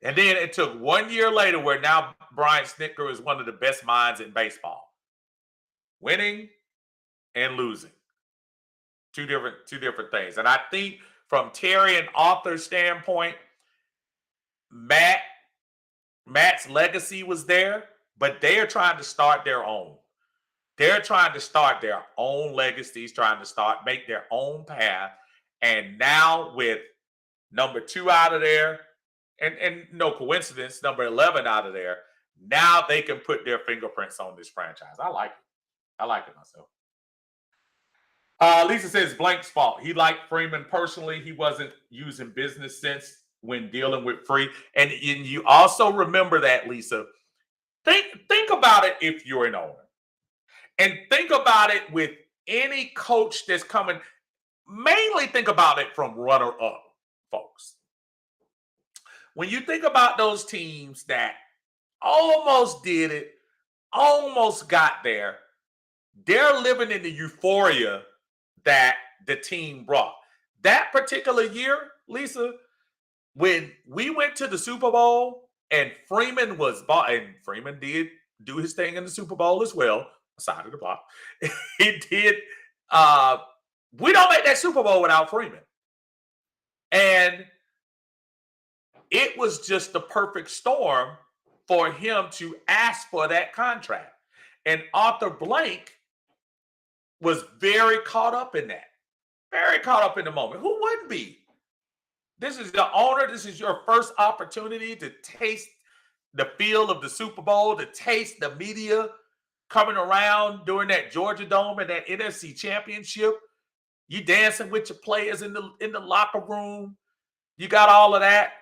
And then it took 1 year later where now Brian Snitker is one of the best minds in baseball. Winning and losing. Two different things. And I think from Terry and Arthur's standpoint, Matt's legacy was there, but they are trying to start their own. They're trying to start their own legacies, trying to make their own path. And now with number 2 out of there, and no coincidence, number 11 out of there, now they can put their fingerprints on this franchise. I like it. I like it myself. Lisa says Blank's fault. He liked Freeman personally. He wasn't using business sense when dealing with Free. And you also remember that, Lisa. Think about it if you're an owner. And think about it with any coach that's coming. Mainly think about it from runner-up, folks. When you think about those teams that almost did it, almost got there, they're living in the euphoria that the team brought. That particular year, Lisa, when we went to the Super Bowl And Freeman was bought, and Freeman did do his thing in the Super Bowl as well, aside of the block. He did. We don't make that Super Bowl without Freeman. And it was just the perfect storm for him to ask for that contract. And Arthur Blank was very caught up in that. Very caught up in the moment. Who wouldn't be? This is the owner. This is your first opportunity to taste the feel of the Super Bowl, to taste the media coming around during that Georgia Dome and that NFC Championship. You dancing with your players in the locker room. You got all of that.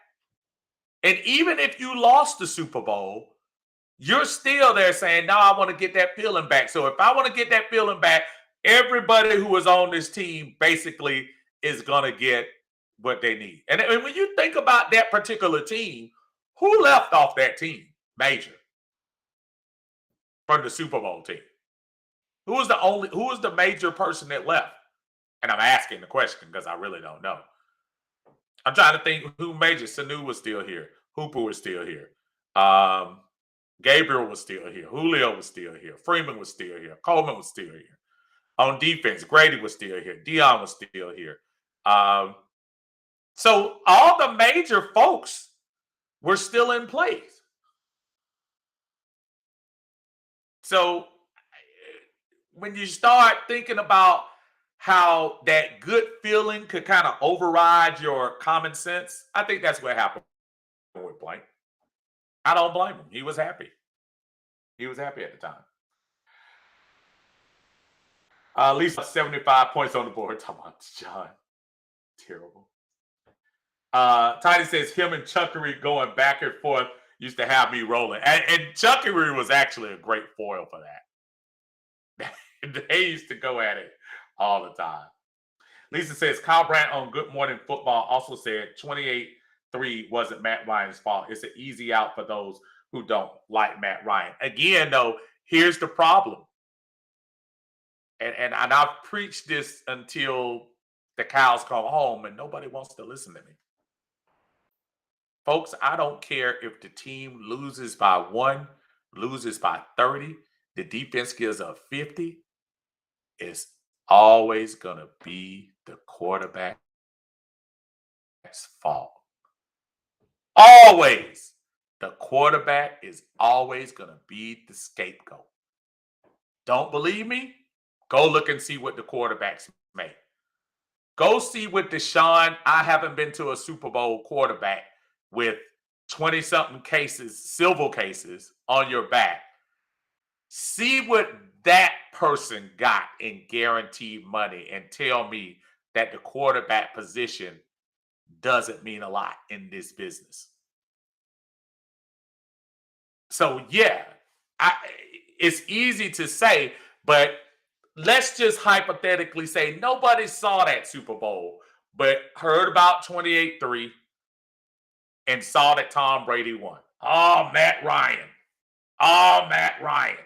And even if you lost the Super Bowl, you're still there saying, no, I want to get that feeling back. So if I want to get that feeling back, everybody who was on this team basically is going to get what they need. And when you think about that particular team, who left off that team major from the Super Bowl team? Who was the major person that left? And I'm asking the question because I really don't know. I'm trying to think who major. Sanu was still here. Hooper was still here. Gabriel was still here. Julio was still here. Freeman was still here. Coleman was still here. On defense, Grady was still here. Dion was still here. So all the major folks were still in place. So when you start thinking about how that good feeling could kind of override your common sense, I think that's what happened with Blank. I don't blame him. He was happy. He was happy at the time. At least 75 points on the board. Talking about John. Terrible. Tiny says him and Chuckery going back and forth used to have me rolling. And Chuckery was actually a great foil for that. They used to go at it all the time. Lisa says Kyle Brandt on Good Morning Football also said 28-3 wasn't Matt Ryan's fault. It's an easy out for those who don't like Matt Ryan. Again, though, here's the problem. And I've preached this until the cows come home and nobody wants to listen to me. Folks, I don't care if the team loses by 1, loses by 30, the defense gives up 50. It's always going to be the quarterback's fault. Always. The quarterback is always going to be the scapegoat. Don't believe me? Go look and see what the quarterbacks make. Go see what Deshaun. I haven't been to a Super Bowl quarterback with 20-something cases, civil cases on your back. See what that person got in guaranteed money and tell me that the quarterback position doesn't mean a lot in this business. So, yeah, it's easy to say, but let's just hypothetically say nobody saw that Super Bowl, but heard about 28-3 and saw that Tom Brady won. Oh, Matt Ryan. Oh, Matt Ryan.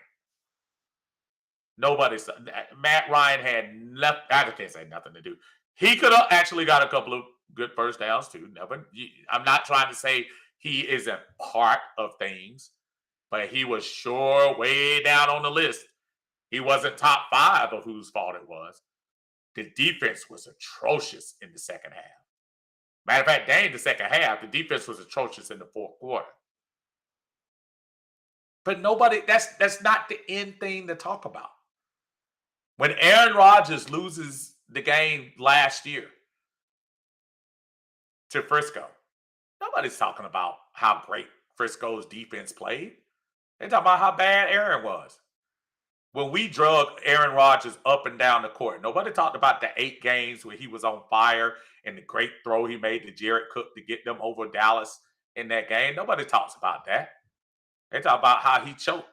Nobody saw that. Matt Ryan had nothing. I can't say nothing to do. He could have actually got a couple of good first downs too. I'm not trying to say he isn't part of things, but he was sure way down on the list. He wasn't top 5 of whose fault it was. The defense was atrocious in the second half. Matter of fact, they in the second half, the defense was atrocious in the fourth quarter. But nobody, that's not the end thing to talk about. When Aaron Rodgers loses the game last year to Frisco, nobody's talking about how great Frisco's defense played. They're talking about how bad Aaron was. When we drug Aaron Rodgers up and down the court, nobody talked about the 8 games where he was on fire and the great throw he made to Jared Cook to get them over Dallas in that game. Nobody talks about that. They talk about how he choked.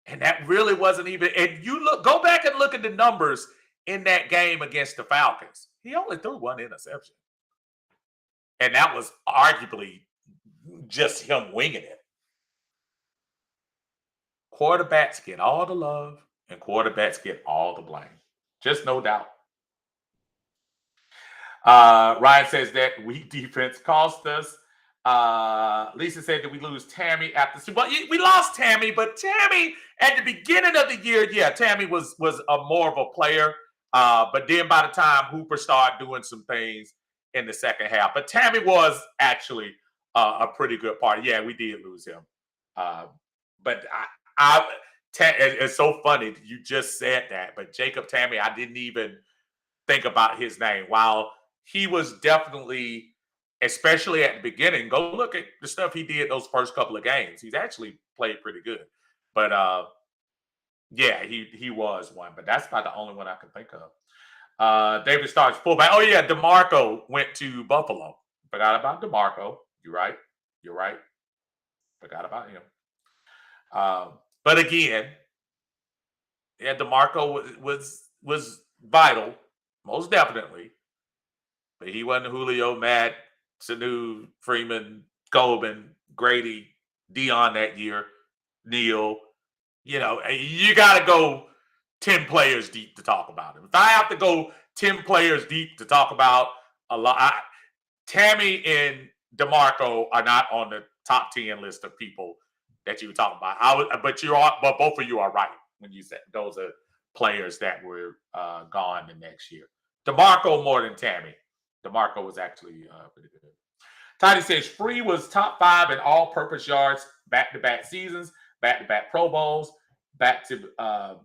And that really wasn't even, and go back and look at the numbers in that game against the Falcons. He only threw 1 interception. And that was arguably just him winging it. Quarterbacks get all the love and quarterbacks get all the blame. Just no doubt. Ryan says that weak defense cost us. Lisa said that we lose Tammy after Super Bowl. We lost Tammy, but Tammy at the beginning of the year, yeah, Tammy was a more of a player. But then by the time Hooper started doing some things in the second half, but Tammy was actually a pretty good part. Yeah, we did lose him. But it's so funny you just said that. But Jacob Tammy, I didn't even think about his name. While he was definitely, especially at the beginning, go look at the stuff he did those first couple of games. He's actually played pretty good. But yeah, he was one. But that's about the only one I can think of. David Starks fullback. Oh yeah, DeMarco went to Buffalo. Forgot about DeMarco. You're right. You're right. Forgot about him. But again, yeah, DeMarco was vital, most definitely. But he wasn't Julio, Matt, Sanu, Freeman, Goldman, Grady, Dion that year, Neal. You know, you got to go 10 players deep to talk about him. If I have to go 10 players deep to talk about a lot, Tammy and DeMarco are not on the top 10 list of people that you were talking about. But both of you are right when you said those are players that were gone the next year. DeMarco more than Tammy. DeMarco was actually pretty good. Tiny says Free was top 5 in all-purpose yards, back-to-back seasons, back-to-back Pro Bowls, back-to-back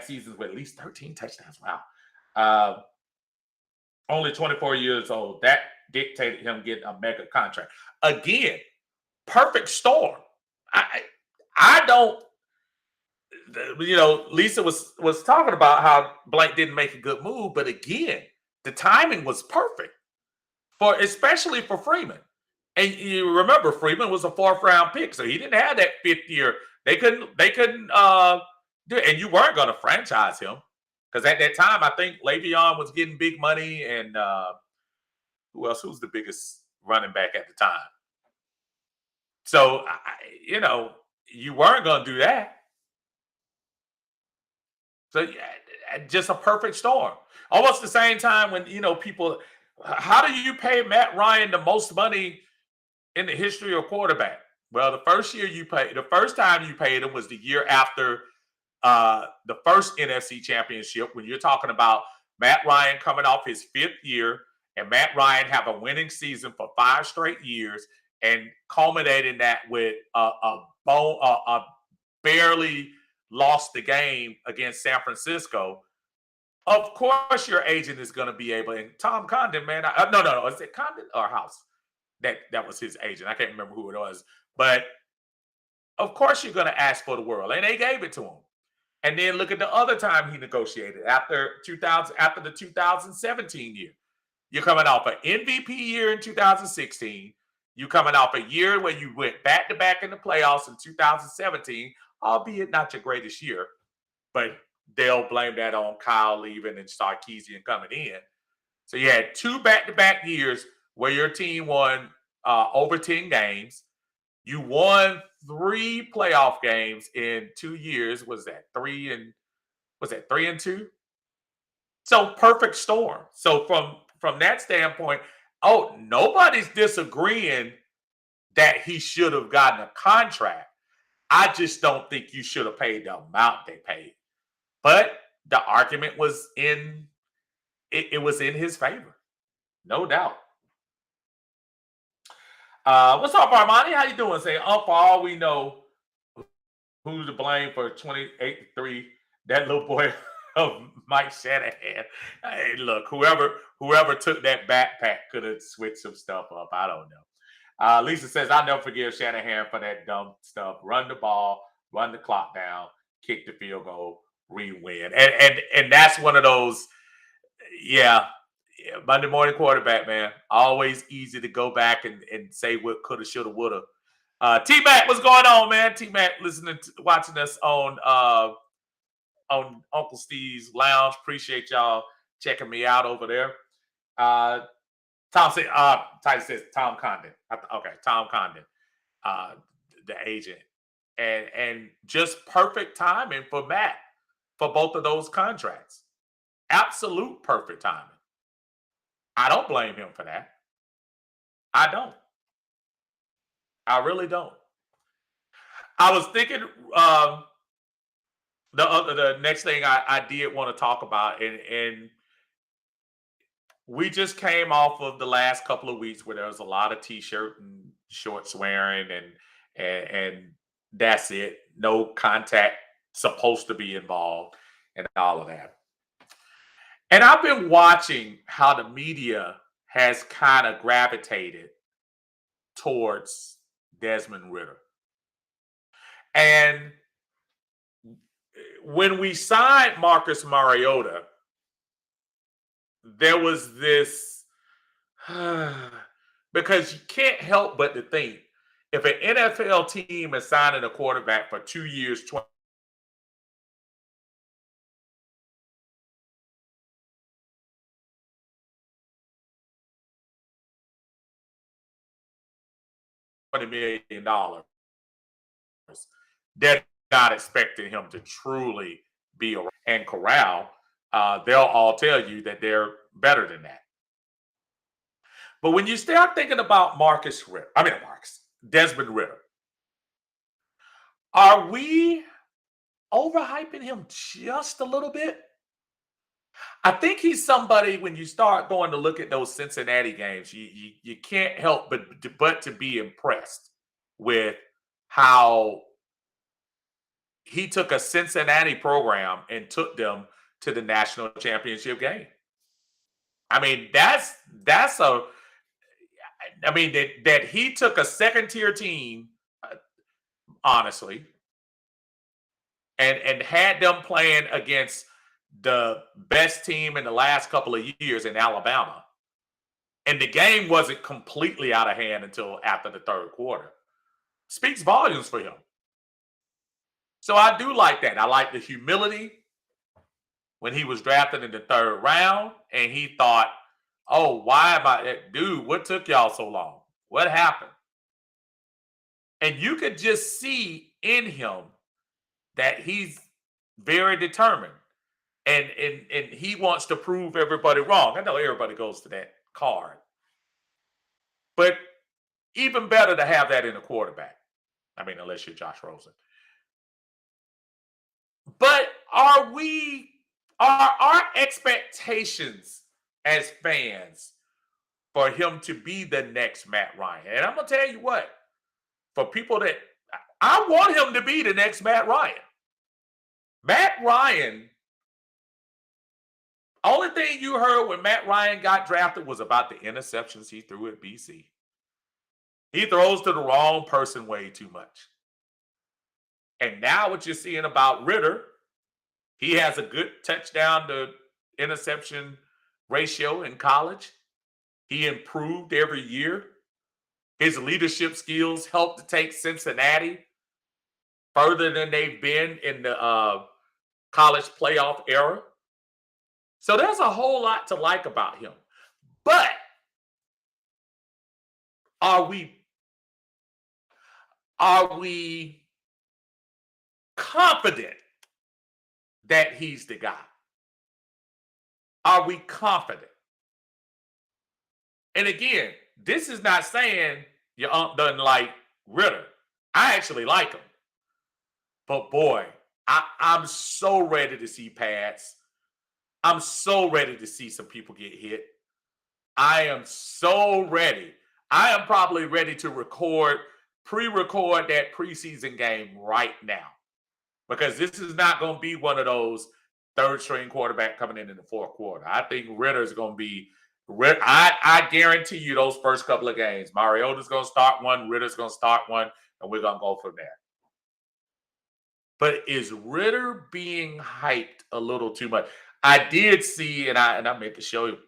seasons with at least 13 touchdowns. Wow. Only 24 years old. That dictated him getting a mega contract. Again, perfect storm. I don't, you know, Lisa was talking about how Blank didn't make a good move, but again, the timing was perfect especially for Freeman. And you remember Freeman was a 4th round pick, so he didn't have that 5th year. They couldn't do it, and you weren't going to franchise him because at that time I think Le'Veon was getting big money, and who else? Who's the biggest running back at the time? So you know, you weren't going to do that. So yeah, just a perfect storm. Almost the same time when, you know, people, how do you pay Matt Ryan the most money in the history of quarterback? Well, the first time you paid him was the year after the first NFC championship, when you're talking about Matt Ryan coming off his 5th year and Matt Ryan have a winning season for 5 straight years and culminating that with a barely lost the game against San Francisco. Of course, your agent is going to be able. And Tom Condon, man, no, is it Condon or House? That was his agent. I can't remember who it was, but of course you're going to ask for the world, and they gave it to him. And then look at the other time he negotiated after the 2017 year. You're coming off an MVP year in 2016. You're coming off a year where you went back to back in the playoffs in 2017, albeit not your greatest year, but they'll blame that on Kyle leaving and Sarkisian coming in. So you had 2 back-to-back years where your team won over 10 games. You won 3 playoff games in 2 years. Was that 3 and 2? So perfect storm. So from that standpoint, nobody's disagreeing that he should have gotten a contract. I just don't think you should have paid the amount they paid. But the argument was in his favor, no doubt. What's up, Armani? How you doing? Say, for all we know, who's to blame for 28-3? That little boy of Mike Shanahan. Hey, look, whoever took that backpack could have switched some stuff up. I don't know. Lisa says, I'll never forgive Shanahan for that dumb stuff. Run the ball, run the clock down, kick the field goal, re-win. And that's one of those, yeah, Monday morning quarterback, man. Always easy to go back and say what coulda, shoulda, woulda. T-Mac, what's going on, man? T-Mac watching us on Uncle Steve's Lounge. Appreciate y'all checking me out over there. Tom says Tom Condon. Okay, Tom Condon, the agent. And just perfect timing for Matt for both of those contracts. Absolute perfect timing. I don't blame him for that. I don't. I really don't. I was thinking the next thing I did want to talk about, and we just came off of the last couple of weeks where there was a lot of t-shirt and shorts wearing, and that's it. No contact supposed to be involved, and all of that. And I've been watching how the media has kind of gravitated towards Desmond Ridder. And when we signed Marcus Mariota, there was this because you can't help but to think, if an NFL team is signing a quarterback for 2 years, $20 million, they're not expecting him to truly be around and corral. They'll all tell you that they're better than that. But when you start thinking about Desmond Ridder, are we overhyping him just a little bit? I think he's somebody, when you start going to look at those Cincinnati games, you can't help but to be impressed with how he took a Cincinnati program and took them to the national championship game. I mean, that he took a second tier team, honestly, and had them playing against the best team in the last couple of years in Alabama. And the game wasn't completely out of hand until after the third quarter. Speaks volumes for him. So I do like that. I like the humility when he was drafted in the third round and he thought, oh, why am I, dude, what took y'all so long? What happened? And you could just see in him that he's very determined. And he wants to prove everybody wrong. I know everybody goes to that card. But even better to have that in a quarterback. I mean, unless you're Josh Rosen. But are our expectations as fans for him to be the next Matt Ryan? And I'm going to tell you what, for people that, I want him to be the next Matt Ryan. Matt Ryan, only thing you heard when Matt Ryan got drafted was about the interceptions he threw at BC. He throws to the wrong person way too much. And now what you're seeing about Ridder, he has a good touchdown to interception ratio in college. He improved every year. His leadership skills helped to take Cincinnati further than they've been in the college playoff era. So there's a whole lot to like about him. But are we confident that he's the guy? Are we confident? And again, this is not saying your aunt doesn't like Ridder. I actually like him. But boy, I'm so ready to see pads. I'm so ready to see some people get hit. I am so ready. I am probably ready to pre-record that preseason game right now. Because this is not going to be one of those third-string quarterback coming in the fourth quarter. I think Ridder's going to be I guarantee you those first couple of games, Mariota's going to start one, Ridder's going to start one, and we're going to go from there. But is Ridder being hyped a little too much? I did see, and I meant to show you,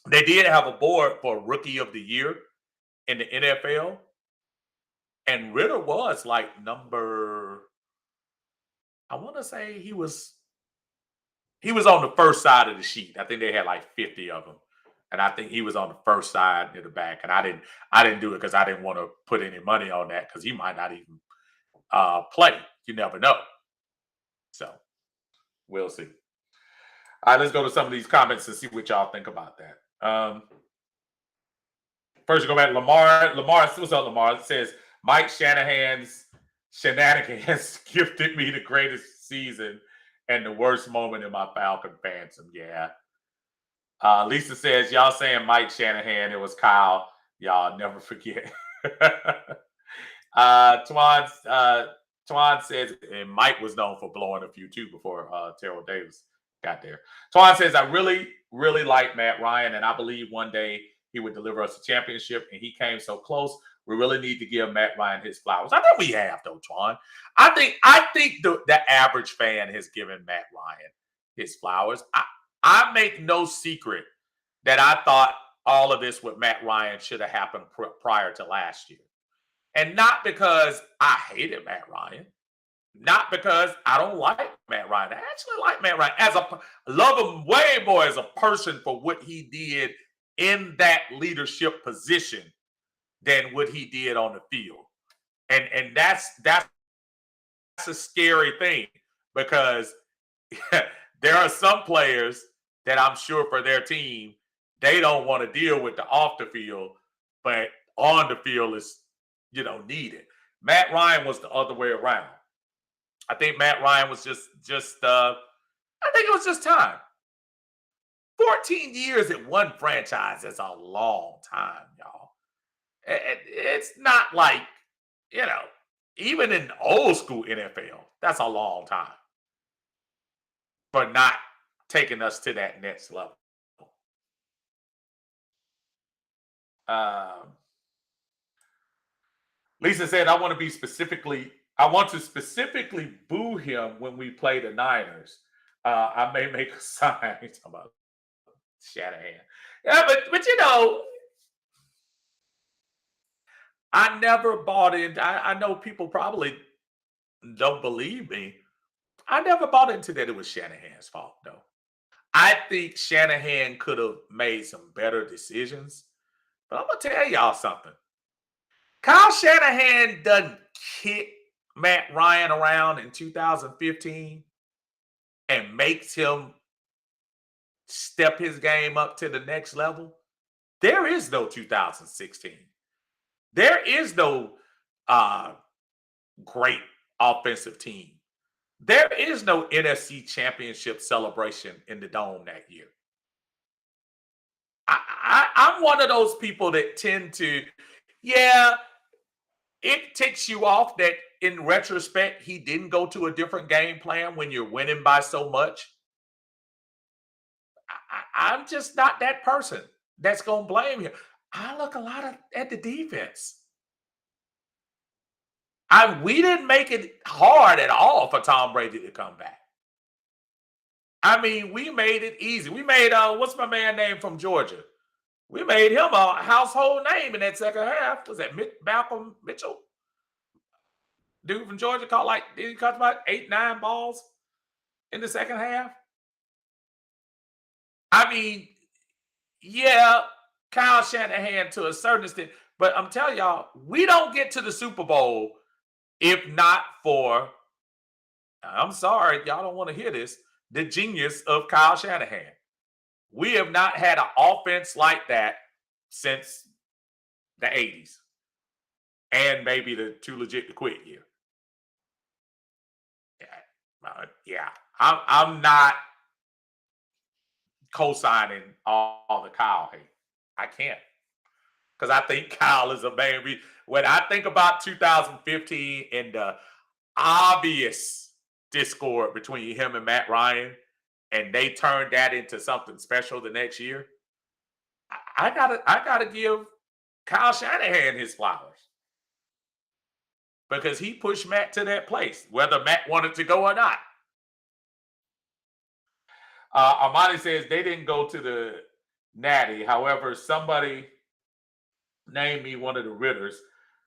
they did have a board for Rookie of the Year in the NFL, and Ridder was like number, I want to say he was on the first side of the sheet. I think they had like 50 of them. And I think he was on the first side near the back. And I didn't do it because I didn't want to put any money on that because he might not even play. You never know. So we'll see. All right, let's go to some of these comments and see what y'all think about that. First, go back to Lamar. Lamar, what's up, Lamar? It says, Mike Shanahan's shenanigans gifted me the greatest season and the worst moment in my Falcon fandom. Yeah. Lisa says, y'all saying Mike Shanahan, it was Kyle. Y'all never forget. Twan says, and Mike was known for blowing a few too before Terrell Davis got there. Twan says, I really, really like Matt Ryan, and I believe one day he would deliver us a championship, and he came so close. We really need to give Matt Ryan his flowers. I think we have, though, Twan. I think the average fan has given Matt Ryan his flowers. I make no secret that I thought all of this with Matt Ryan should have happened prior to last year. And not because I hated Matt Ryan, not because I don't like Matt Ryan. I actually like Matt Ryan. Love him way more as a person for what he did in that leadership position than what he did on the field. And that's a scary thing, because there are some players that I'm sure for their team, they don't want to deal with the off the field, but on the field is, needed. Matt Ryan was the other way around. I think Matt Ryan was just I think it was just time. 14 years at one franchise is a long time, y'all. It's not like, even in old school NFL, that's a long time. But not taking us to that next level. Lisa said, I want to specifically boo him when we play the Niners. I may make a sign. He's talking about Shanahan. Yeah, but I never bought in. I know people probably don't believe me. I never bought into that it was Shanahan's fault, though. I think Shanahan could have made some better decisions. But I'm going to tell y'all something. Kyle Shanahan doesn't kick Matt Ryan around in 2015 and makes him step his game up to the next level. There is no 2016. There is no great offensive team. There is no NFC championship celebration in the Dome that year. I'm one of those people that tend to, it ticks you off that in retrospect, he didn't go to a different game plan when you're winning by so much. I'm just not that person that's going to blame him. I look a lot at the defense. We didn't make it hard at all for Tom Brady to come back. I mean, we made it easy. We made, what's my man name from Georgia? We made him a household name in that second half. Was that Malcolm Mitchell? Dude from Georgia did he catch about 8-9 balls in the second half? I mean, Kyle Shanahan to a certain extent, but I'm telling y'all, we don't get to the Super Bowl if not for, I'm sorry, y'all don't want to hear this, the genius of Kyle Shanahan. We have not had an offense like that since the 80s. And maybe the Too Legit to Quit year. I'm not co-signing all the Kyle hate. I can't. Because I think Kyle is a man. When I think about 2015 and the obvious discord between him and Matt Ryan, and they turned that into something special the next year, I gotta give Kyle Shanahan his flowers. Because he pushed Matt to that place, whether Matt wanted to go or not. Armani says they didn't go to the Natty. However, somebody named me one of the Ritters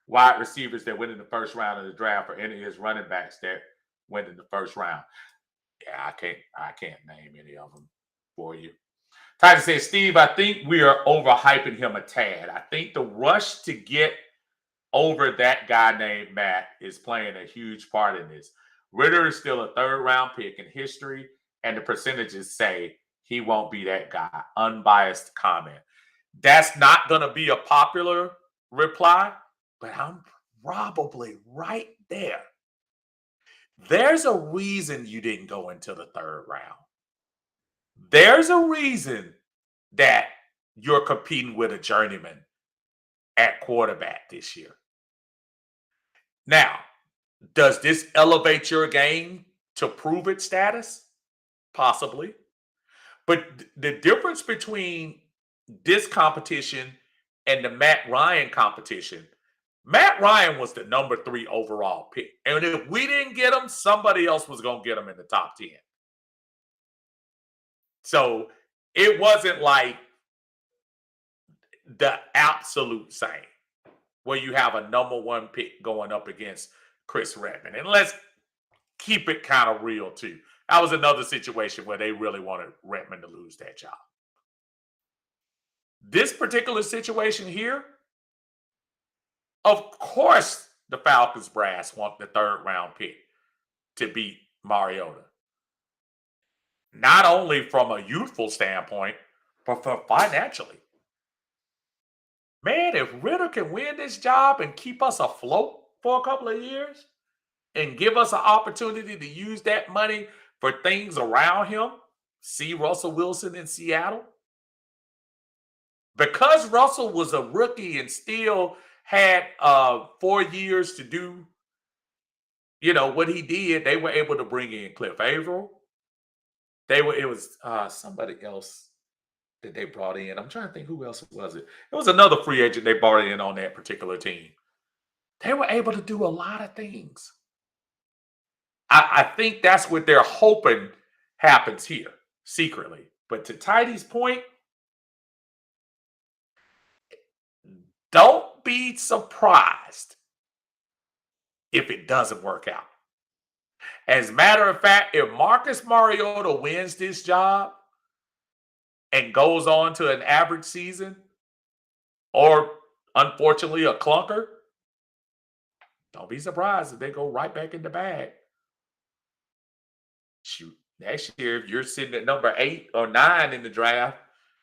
wide receivers that went in the first round of the draft, or any of his running backs that went in the first round. Yeah, I can't name any of them for you. Titus says, Steve, I think we are overhyping him a tad. I think the rush to get over that guy named Matt is playing a huge part in this. Ritter is still a third-round pick in history, and the percentages say he won't be that guy. Unbiased comment. That's not going to be a popular reply, but I'm probably right there. There's a reason you didn't go into the third round. There's a reason that you're competing with a journeyman at quarterback this year. Now, does this elevate your game to prove its status? Possibly. But the difference between this competition and the Matt Ryan competition, Matt Ryan was the number 3 overall pick. And if we didn't get him, somebody else was going to get him in the top 10. So it wasn't like the absolute same, where you have a number 1 pick going up against Chris Redman. And let's keep it kind of real, too. That was another situation where they really wanted Redman to lose that job. This particular situation here, of course, the Falcons brass want the 3rd round pick to beat Mariota. Not only from a youthful standpoint, but financially. Man, if Ritter can win this job and keep us afloat for a couple of years and give us an opportunity to use that money for things around him, see Russell Wilson in Seattle. Because Russell was a rookie and still had 4 years to do, what he did, they were able to bring in Cliff Averill. It was somebody else that they brought in. I'm trying to think, who else was it? It was another free agent they brought in on that particular team. They were able to do a lot of things. I think that's what they're hoping happens here, secretly. But to Tidy's point, don't be surprised if it doesn't work out. As a matter of fact, if Marcus Mariota wins this job and goes on to an average season, or unfortunately a clunker, don't be surprised if they go right back in the bag. Shoot, next year, if you're sitting at number 8 or 9 in the draft,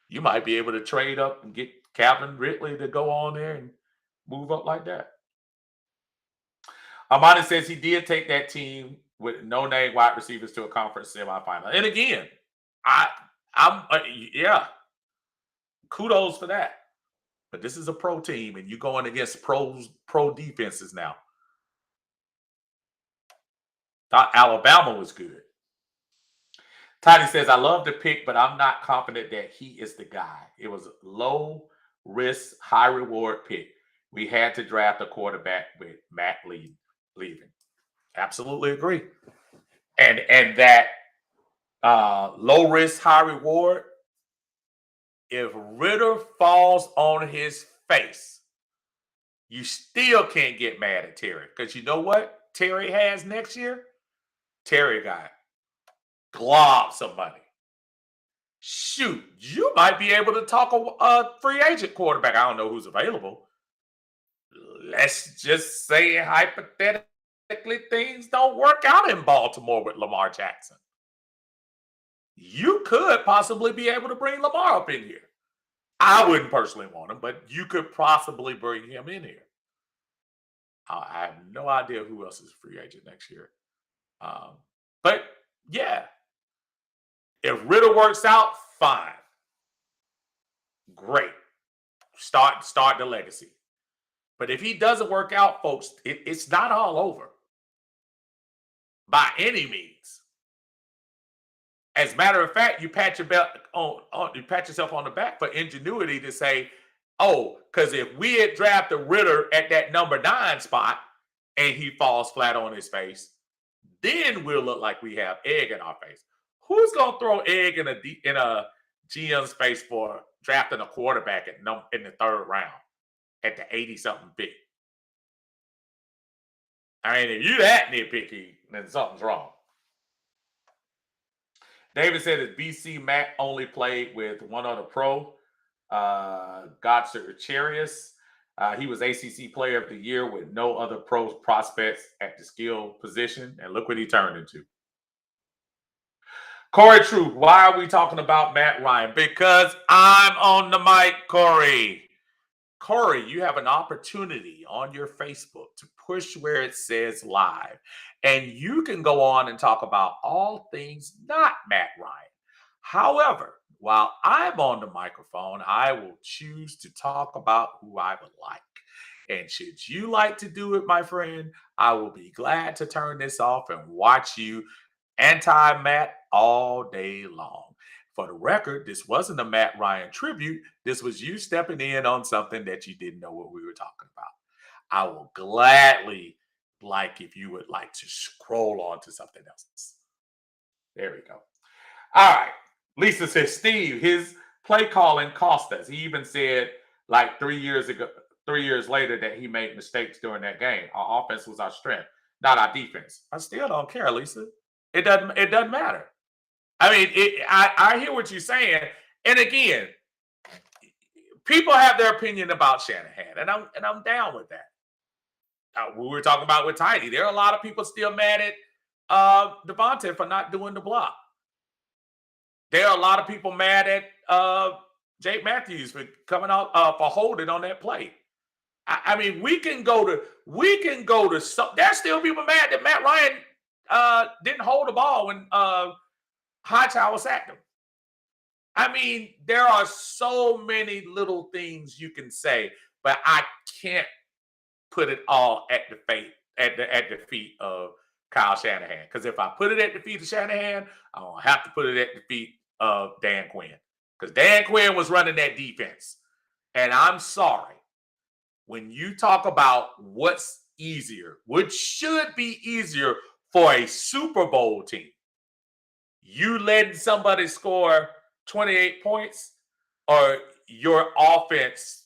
you might be able to trade up and get Calvin Ridley to go on there and move up like that. Amani says he did take that team with no-name wide receivers to a conference semifinal. And again, yeah, kudos for that. But this is a pro team, and you're going against pro defenses now. Thought Alabama was good. Tiny says, I love the pick, but I'm not confident that he is the guy. It was a low-risk, high-reward pick. We had to draft a quarterback with Matt leaving. Absolutely agree. And that low-risk, high-reward, if Ritter falls on his face, you still can't get mad at Terry. Because you know what Terry has next year? Terry got globs of money. Shoot, you might be able to talk a free agent quarterback. I don't know who's available. Let's just say hypothetically things don't work out in Baltimore with Lamar Jackson. You could possibly be able to bring Lamar up in here. I wouldn't personally want him, but you could possibly bring him in here. I have no idea who else is a free agent next year. But yeah, if Ritter works out, fine. Great. Start the legacy. But if he doesn't work out, folks, it's not all over. By any means. As a matter of fact, you pat yourself on the back for ingenuity to say, oh, because if we had drafted Ritter at that number 9 spot and he falls flat on his face, then we'll look like we have egg in our face. Who's gonna throw egg in a GM's face for drafting a quarterback in the 3rd round at the 80-something pick? I mean, if you that nitpicky, then something's wrong. David said that BC Mac only played with one other pro, Godser Charius. He was ACC Player of the Year with no other pro prospects at the skill position. And look what he turned into. Corey Truth, why are we talking about Matt Ryan? Because I'm on the mic, Corey. Corey, you have an opportunity on your Facebook to push where it says live. And you can go on and talk about all things not Matt Ryan. However, while I'm on the microphone, I will choose to talk about who I would like. And should you like to do it, my friend, I will be glad to turn this off and watch you anti Matt all day long. For the record, this wasn't a Matt Ryan tribute. This was you stepping in on something that you didn't know what we were talking about. I will gladly like if you would like to scroll on to something else. There we go. All right. Lisa says, Steve, his play calling cost us. He even said like 3 years ago, 3 years later, that he made mistakes during that game. Our offense was our strength, not our defense. I still don't care, Lisa. It doesn't matter. I mean, I hear what you're saying. And again, people have their opinion about Shanahan, and I'm down with that. We were talking about with Tidy. There are a lot of people still mad at Devonta for not doing the block. There are a lot of people mad at Jake Matthews for coming out for holding on that play. I mean, we can go to some. There's still people mad that Matt Ryan didn't hold the ball when Hightower sacked him. I mean, there are so many little things you can say, but I can't put it all at the feet of Kyle Shanahan. Because if I put it at the feet of Shanahan, I'm gonna have to put it at the feet of Dan Quinn. Because Dan Quinn was running that defense. And I'm sorry. When you talk about what's easier, what should be easier for a Super Bowl team, you letting somebody score 28 points or your offense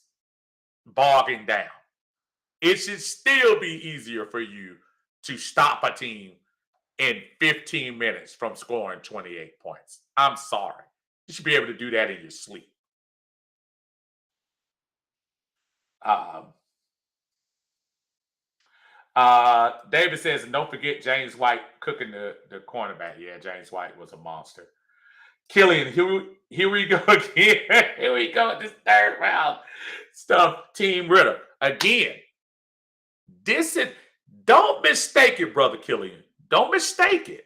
bogging down. It should still be easier for you to stop a team in 15 minutes from scoring 28 points. I'm sorry. You should be able to do that in your sleep. David says, and don't forget James White cooking the cornerback. Yeah, James White was a monster. Killian, here we go again. Here we go, this third round stuff. Team Ritter. Again, don't mistake it, brother Killian. Don't mistake it.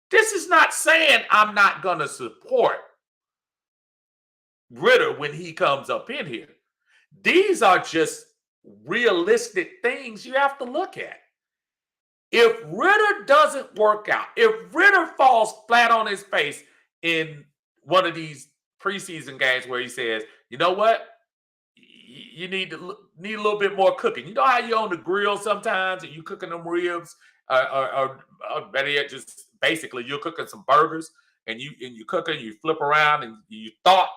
This is not saying I'm not going to support Ritter when he comes up in here. These are just realistic things you have to look at. If Ritter doesn't work out, if Ritter falls flat on his face in one of these preseason games where he says, you know what? You need a little bit more cooking. You know how you're on the grill sometimes and you cooking them ribs, or better yet, just basically you're cooking some burgers and you cooking, you flip around and you thought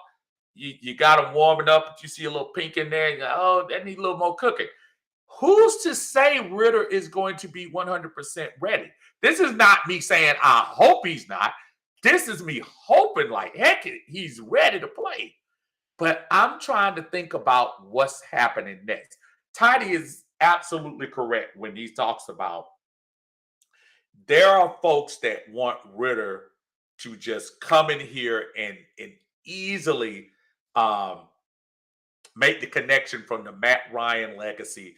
you got them warming up, but you see a little pink in there. And you're like, oh, that needs a little more cooking. Who's to say Ritter is going to be 100% ready? This is not me saying I hope he's not. This is me hoping like heck he's ready to play. But I'm trying to think about what's happening next. Tidy is absolutely correct when he talks about there are folks that want Ritter to just come in here and easily make the connection from the Matt Ryan legacy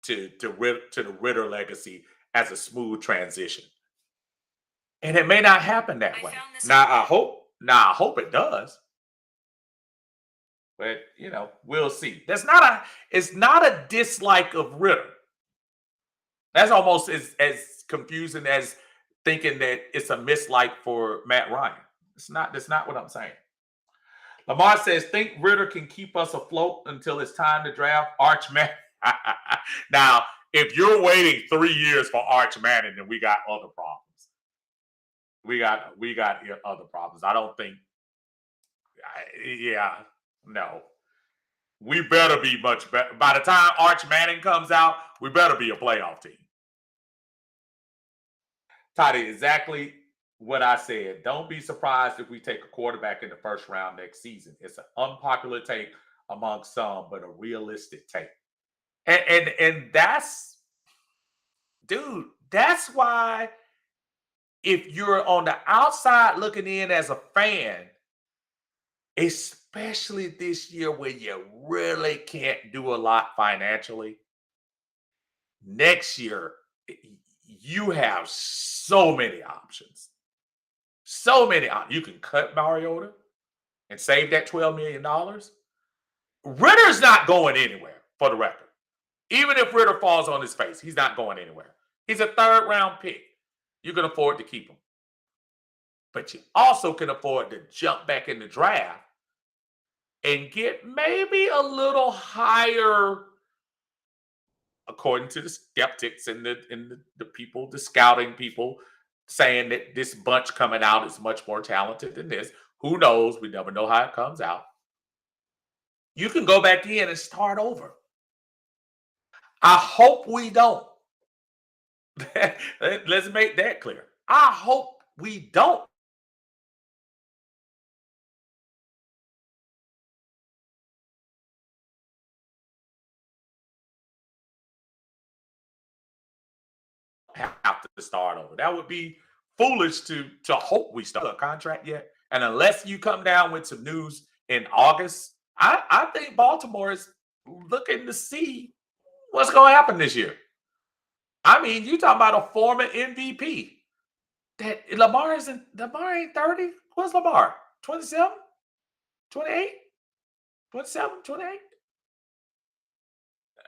to the Ritter legacy as a smooth transition. And it may not happen that way. Now I hope it does. But we'll see. It's not a dislike of Ritter. That's almost as confusing as thinking that it's a mislike for Matt Ryan. That's not what I'm saying. Lamar says, think Ritter can keep us afloat until it's time to draft Arch Manning. Now, if you're waiting 3 years for Arch Manning, then we got other problems. We got other problems. I don't think. No. We better be much better. By the time Arch Manning comes out, we better be a playoff team. Toddy, exactly what I said. Don't be surprised if we take a quarterback in the first round next season. It's an unpopular take among some, but a realistic take. And that's, dude, that's why if you're on the outside looking in as a fan, especially this year where you really can't do a lot financially, Next year, you have so many options. So many. You can cut Mariota and save that $12 million. Ritter's not going anywhere, for the record. Even if Ritter falls on his face, he's not going anywhere. He's a third-round pick. You can afford to keep him. But you also can afford to jump back in the draft and get maybe a little higher, according to the skeptics and the people, the scouting people, saying that this bunch coming out is much more talented than this. Who knows? We never know how it comes out. You can go back in and start over. I hope we don't. Let's make that clear. I hope we don't. Have to start over. That would be foolish to hope we start a contract yet. And unless you come down with some news in August, I think Baltimore is looking to see what's going to happen this year. I mean, you talking about a former MVP. That Lamar ain't 30. What's Lamar? 27? 28? 27? 28?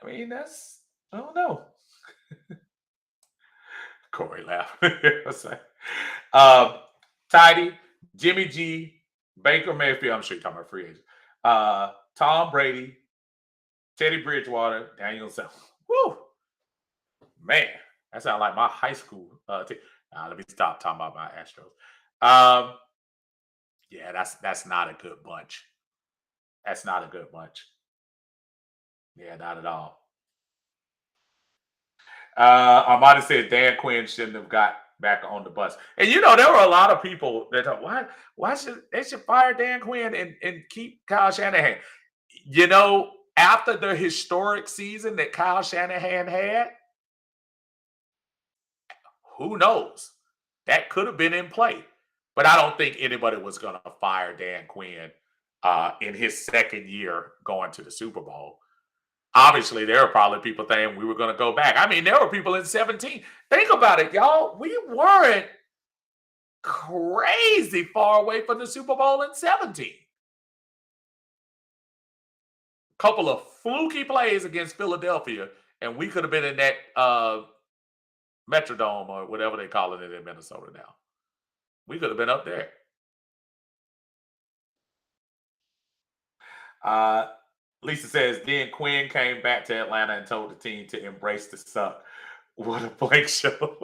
I mean, I don't know. Corey laughing. Tidy, Jimmy G, Baker Mayfield. I'm sure you're talking about free agents. Tom Brady, Teddy Bridgewater, Daniel Jones. Woo! Man, that sounds like my high school. Let me stop talking about my Astros. Yeah, that's not a good bunch. That's not a good bunch. Yeah, not at all. Armani said Dan Quinn shouldn't have got back on the bus. And there were a lot of people that thought, why should they fire Dan Quinn and keep Kyle Shanahan? After the historic season that Kyle Shanahan had, who knows? That could have been in play. But I don't think anybody was going to fire Dan Quinn in his second year going to the Super Bowl. Obviously, there were probably people saying we were going to go back. I mean, there were people in 17. Think about it, y'all. We weren't crazy far away from the Super Bowl in 17. Couple of fluky plays against Philadelphia, and we could have been in that Metrodome or whatever they call it in Minnesota now. We could have been up there. Lisa says, then Quinn came back to Atlanta and told the team to embrace the suck. What a blank show.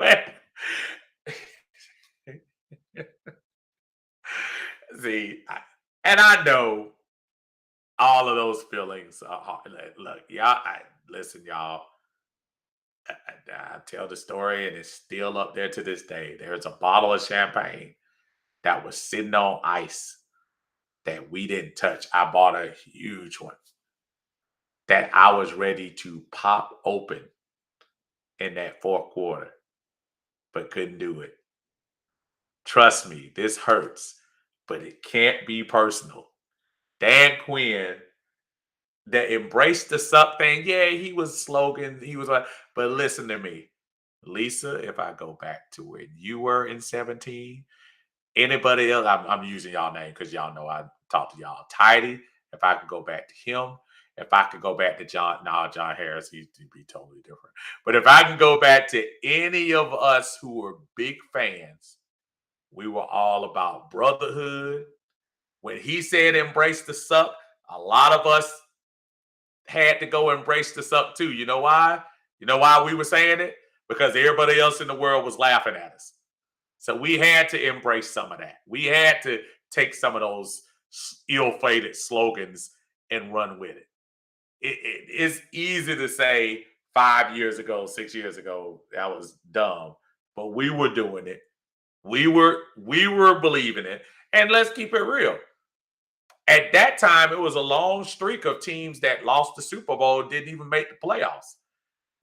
See, and I know all of those feelings are hard. Look, y'all, listen, y'all. I tell the story, and it's still up there to this day. There's a bottle of champagne that was sitting on ice that we didn't touch. I bought a huge one that I was ready to pop open in that fourth quarter, but couldn't do it. Trust me, this hurts, but it can't be personal. Dan Quinn, that embraced the suck thing, yeah, he was slogan, but listen to me. Lisa, if I go back to where you were in 17, anybody else, I'm using y'all name because y'all know I talk to y'all. Tidy, if I could go back to him, if I could go back to John Harris, he'd be totally different. But if I can go back to any of us who were big fans, we were all about brotherhood. When he said embrace the suck, a lot of us had to go embrace the suck too. You know why? You know why we were saying it? Because everybody else in the world was laughing at us. So we had to embrace some of that. We had to take some of those ill-fated slogans and run with it. It's easy to say 5 years ago, 6 years ago, that was dumb, but we were doing it. We were believing it. And let's keep it real. At that time, it was a long streak of teams that lost the Super Bowl, didn't even make the playoffs.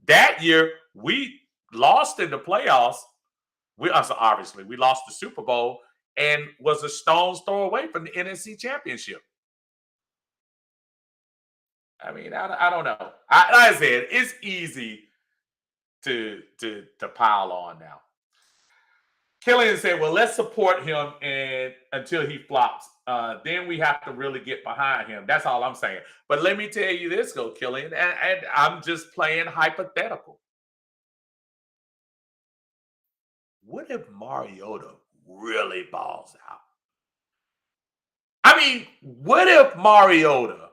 That year, we lost in the playoffs. Obviously, we lost the Super Bowl and was a stone's throw away from the NFC Championship. I mean, I don't know. Like I said, it's easy to pile on now. Killian said, "Well, let's support him and until he flops. Then we have to really get behind him." That's all I'm saying. But let me tell you this, though, Killian, and I'm just playing hypothetical. What if Mariota really balls out? I mean, what if Mariota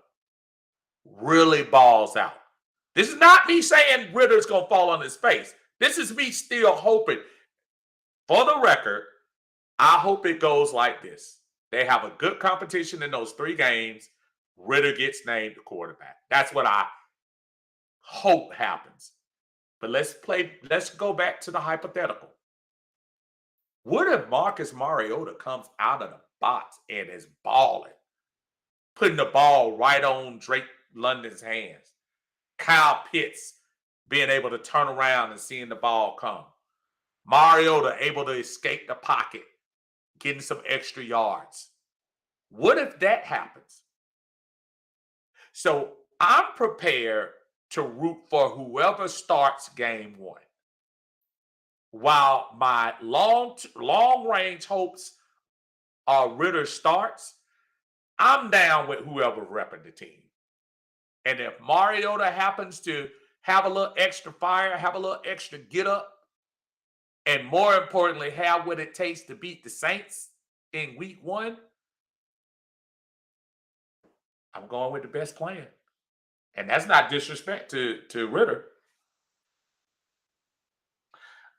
really balls out? This is not me saying Ritter's going to fall on his face. This is me still hoping. For the record, I hope it goes like this. They have a good competition in those 3 games. Ritter gets named the quarterback. That's what I hope happens. But let's go back to the hypothetical. What if Marcus Mariota comes out of the box and is balling, putting the ball right on Drake London's hands? Kyle Pitts being able to turn around and seeing the ball come. Mariota able to escape the pocket, getting some extra yards. What if that happens? So I'm prepared to root for whoever starts game 1. While my long range hopes are Ritter starts, I'm down with whoever repping the team. And if Mariota happens to have a little extra fire, have a little extra get up, and more importantly, have what it takes to beat the Saints in week 1, I'm going with the best plan. And that's not disrespect to Ritter.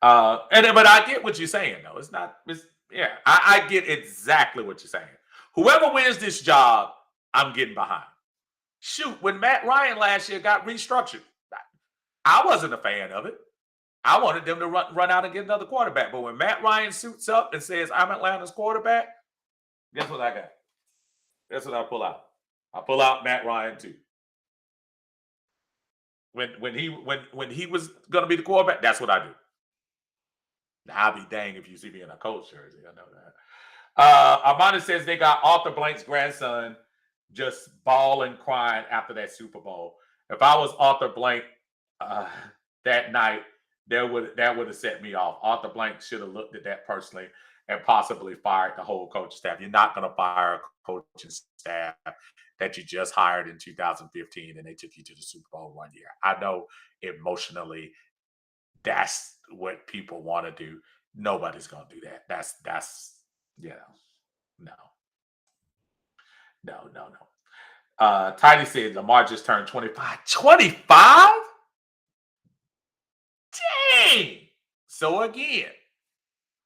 But I get what you're saying, though. I get exactly what you're saying. Whoever wins this job, I'm getting behind. Shoot, when Matt Ryan last year got restructured, I wasn't a fan of it. I wanted them to run out and get another quarterback. But when Matt Ryan suits up and says, "I'm Atlanta's quarterback," guess what I got? That's what I pull out. I pull out Matt Ryan too. When he was going to be the quarterback, that's what I do. Now, I'll be dang if you see me in a Colts jersey. I know that. Armando says they got Arthur Blank's grandson just bawling, crying after that Super Bowl. If I was Arthur Blank that night, that would have set me off. Arthur Blank should have looked at that personally and possibly fired the whole coaching staff. You're not going to fire a coaching staff that you just hired in 2015 and they took you to the Super Bowl 1 year. I know emotionally that's what people want to do. Nobody's going to do that. That's no. Tidy said Lamar just turned 25. 25? Dang. So again,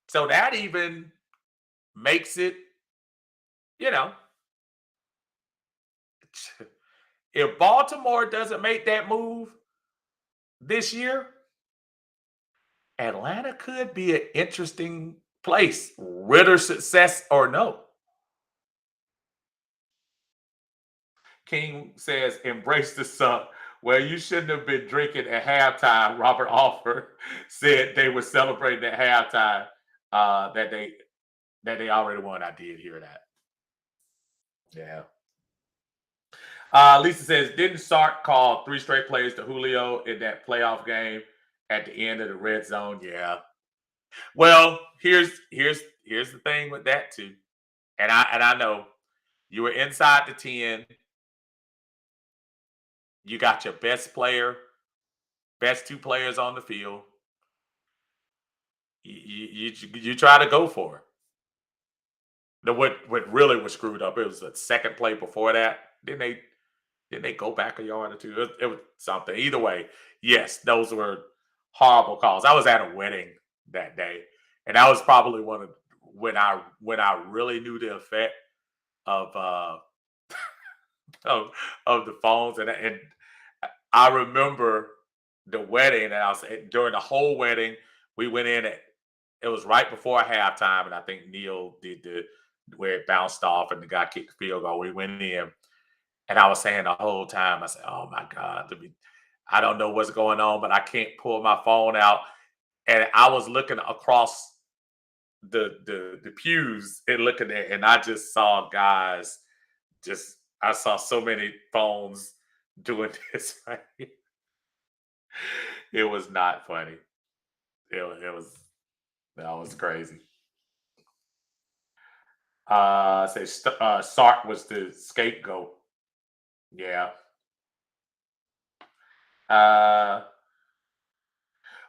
so that even makes it, if Baltimore doesn't make that move this year, Atlanta could be an interesting place. Ritter success or no. King says, "Embrace the suck." Well, you shouldn't have been drinking at halftime. Robert Alford said they were celebrating at halftime that they already won. I did hear that. Yeah. Lisa says, "Didn't Sark call 3 straight plays to Julio in that playoff game at the end of the red zone?" Yeah. Well, here's the thing with that too, and I know you were inside the 10. You got your best 2 players on the field. You try to go for it. What really was screwed up? It was the second play before that. Didn't they go back a yard or 2? It was something. Either way, yes, those were horrible calls. I was at a wedding that day, and that was probably one of when I really knew the effect of of the phones, and I remember the wedding, and I was during the whole wedding. We went in it was right before halftime, and I think Neil did where it bounced off and the guy kicked the field goal. We went in, and I was saying the whole time, I said, "Oh my God, I don't know what's going on, but I can't pull my phone out." And I was looking across the pews and looking there, and I just saw guys I saw so many phones doing this right. It was not funny. It was that was crazy. Sark was the scapegoat. Yeah. Uh,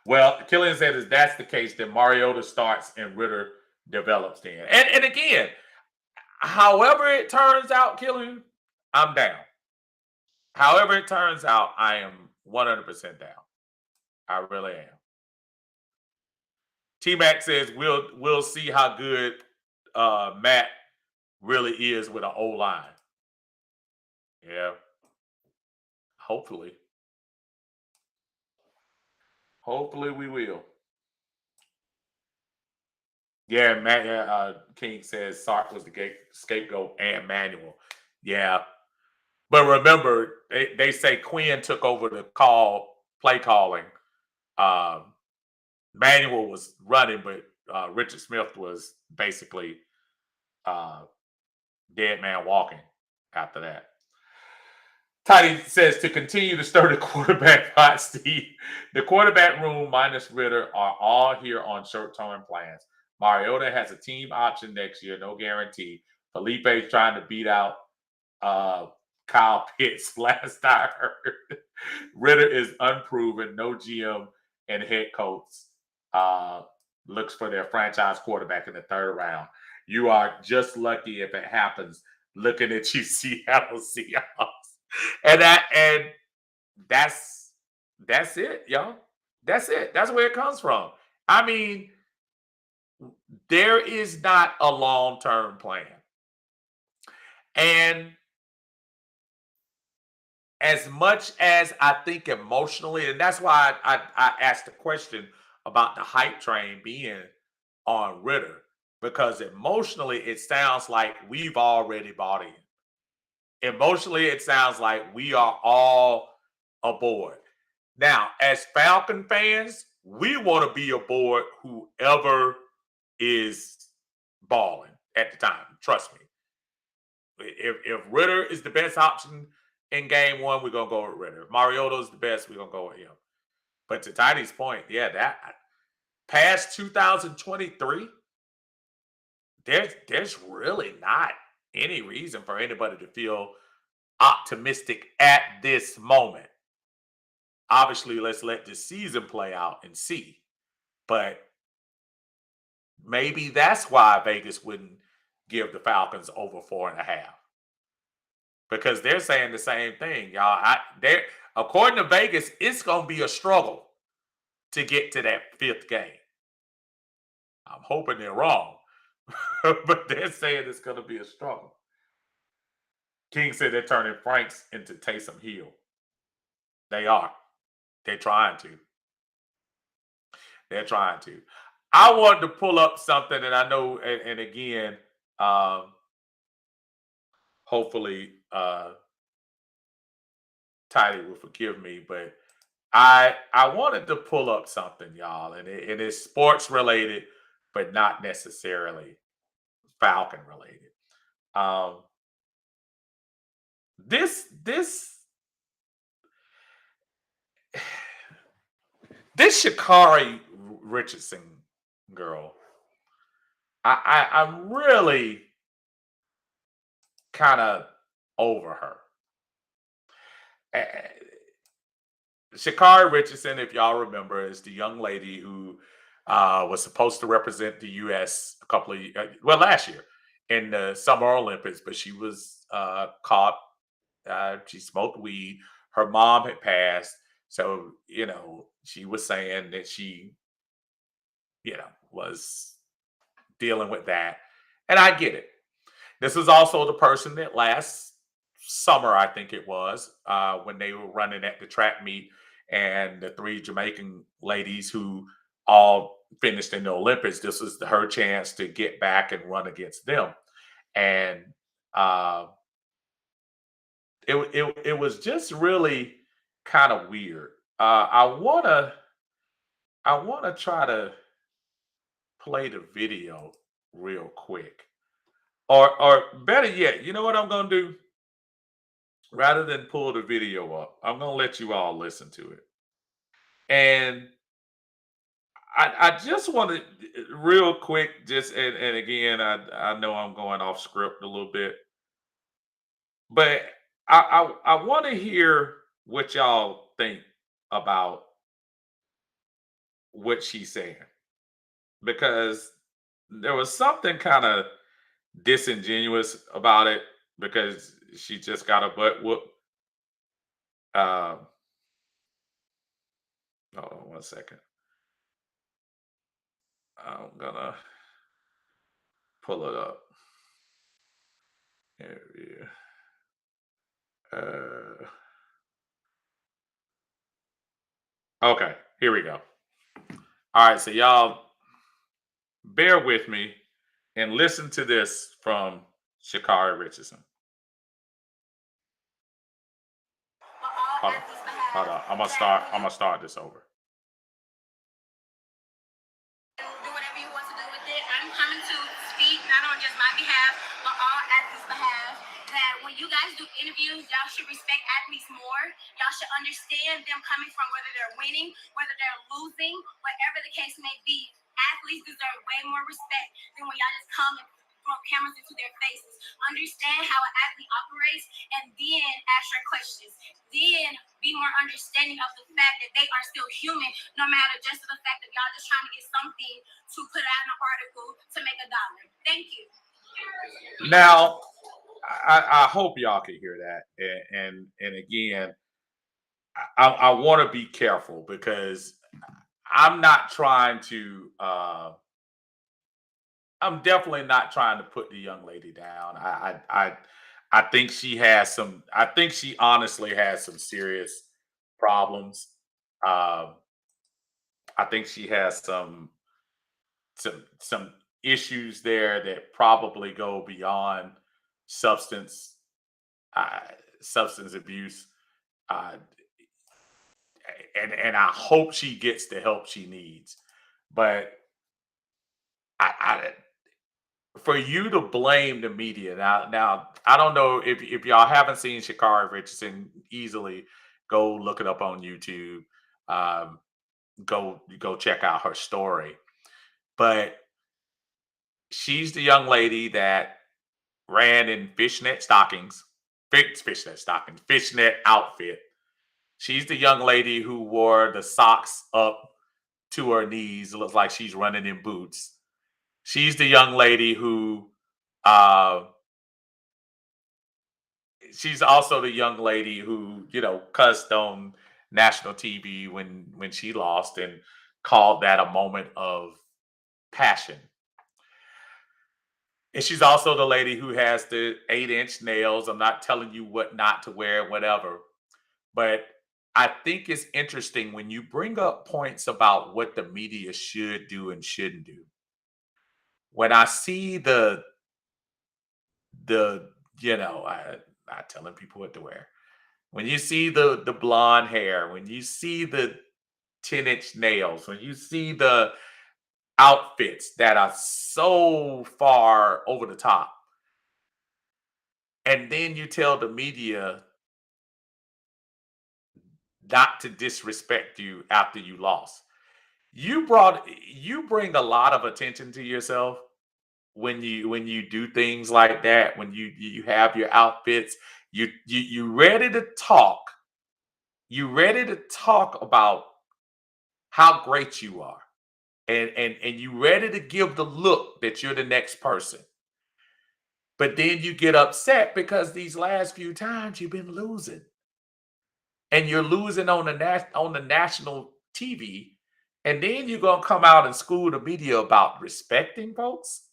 well, Killian said if that's the case, then Mariota starts and Ritter develops then. And again, however it turns out, Killian, I'm down. However it turns out, I am 100% down. I really am. T Mac says we'll see how good Matt really is with an O line. Yeah, hopefully. Hopefully we will. Yeah, Matt. King says Sark was the scapegoat and Manuel. Yeah, but remember they say Quinn took over the play calling. Um, Manuel was running, but Richard Smith was basically uh, dead man walking after that. Toddy says to continue to stir the quarterback pot, Steve. The quarterback room minus Ritter are all here on short-term plans. Mariota has a team option next year, no guarantee. Felipe's trying to beat out uh, Kyle Pitts last I heard. Ritter is unproven, no GM and head coach looks for their franchise quarterback in the third round. You are just lucky if it happens. Looking at you, Seattle Seahawks. And that's it, y'all. That's it. That's where it comes from. I mean, there is not a long-term plan. And as much as I think emotionally, and that's why I asked the question about the hype train being on Ritter, because emotionally it sounds like we've already bought in. Emotionally, it sounds like we are all aboard. Now, as Falcon fans, we want to be aboard whoever is balling at the time. Trust me. If Ritter is the best option in game one, we're gonna go with Ritter. If Mariota is the best, we're gonna go with him. But to Tiny's point, yeah, that past 2023, there's really not any reason for anybody to feel optimistic at this moment. Obviously, let's let the season play out and see. But maybe that's why Vegas wouldn't give the Falcons over 4.5. Because they're saying the same thing, y'all. They according to Vegas, it's gonna be a struggle to get to that fifth game. I'm hoping they're wrong, but they're saying it's gonna be a struggle. King said they're turning Franks into Taysom Hill. They are. They're trying to. They're trying to. I wanted to pull up something, and I know, and again, hopefully, Tidy will forgive me, but I wanted to pull up something, y'all, and it is sports related, but not necessarily Falcon related. Um, this Shakari Richardson girl, I'm really kind of over her. Shakari Richardson, if y'all remember, is the young lady who was supposed to represent the U.S. a couple of last year in the Summer Olympics, but she was caught. She smoked weed. Her mom had passed, so she was saying that she, was dealing with that, and I get it. This is also the person that last summer, I think it was, when they were running at the track meet, and the three Jamaican ladies who all finished in the Olympics, this was her chance to get back and run against them. And it was just really kind of weird. I wanna try to play the video real quick, or better yet, you know what I'm gonna do? Rather than pull the video up, I'm gonna let you all listen to it. And I just want to real quick, just and again, I know I'm going off script a little bit, but I want to hear what y'all think about what she's saying, because there was something kind of disingenuous about it, because she just got a butt whoop. Um, hold on one second. I'm gonna pull it up. Area. Uh, okay, here we go. All right, so y'all bear with me and listen to this from Shakari Richardson. Hold on, hold on. I'm gonna start this over. Do whatever you want to do with it. I'm coming to speak not on just my behalf, but all athletes' behalf. That when you guys do interviews, y'all should respect athletes more. Y'all should understand them coming from whether they're winning, whether they're losing, whatever the case may be. Athletes deserve way more respect than when y'all just come and throw cameras into their faces. Understand how an athlete operates and then ask your questions. Then be more understanding of the fact that they are still human, no matter just the fact that y'all just trying to get something to put out in an article to make $1. Thank you. Now, I hope y'all can hear that, and again, I want to be careful, because I'm not trying to. I'm definitely not trying to put the young lady down. I think she has some. I think she honestly has some serious problems. Um, I think she has some issues there that probably go beyond substance uh, substance abuse. Uh, and I hope she gets the help she needs. But I for you to blame the media now, I don't know if y'all haven't seen Shakari Richardson, easily go look it up on YouTube. Um, go check out her story. But she's the young lady that ran in fishnet outfit. She's the young lady who wore the socks up to her knees. It looks like she's running in boots. She's the young lady who uh she's also the young lady who, cussed on national TV when she lost, and called that a moment of passion. And she's also the lady who has the 8-inch nails. I'm not telling you what not to wear, whatever. But I think it's interesting when you bring up points about what the media should do and shouldn't do. When I see the not telling people what to wear. When you see the blonde hair, when you see the 10-inch nails, when you see the outfits that are so far over the top, and then you tell the media not to disrespect you after you lost. You bring a lot of attention to yourself when you do things like that, when you have your outfits, you ready to talk. You ready to talk about how great you are. And you ready to give the look that you're the next person. But then you get upset because these last few times you've been losing. And you're losing on the national TV, and then you're gonna come out and school the media about respecting folks.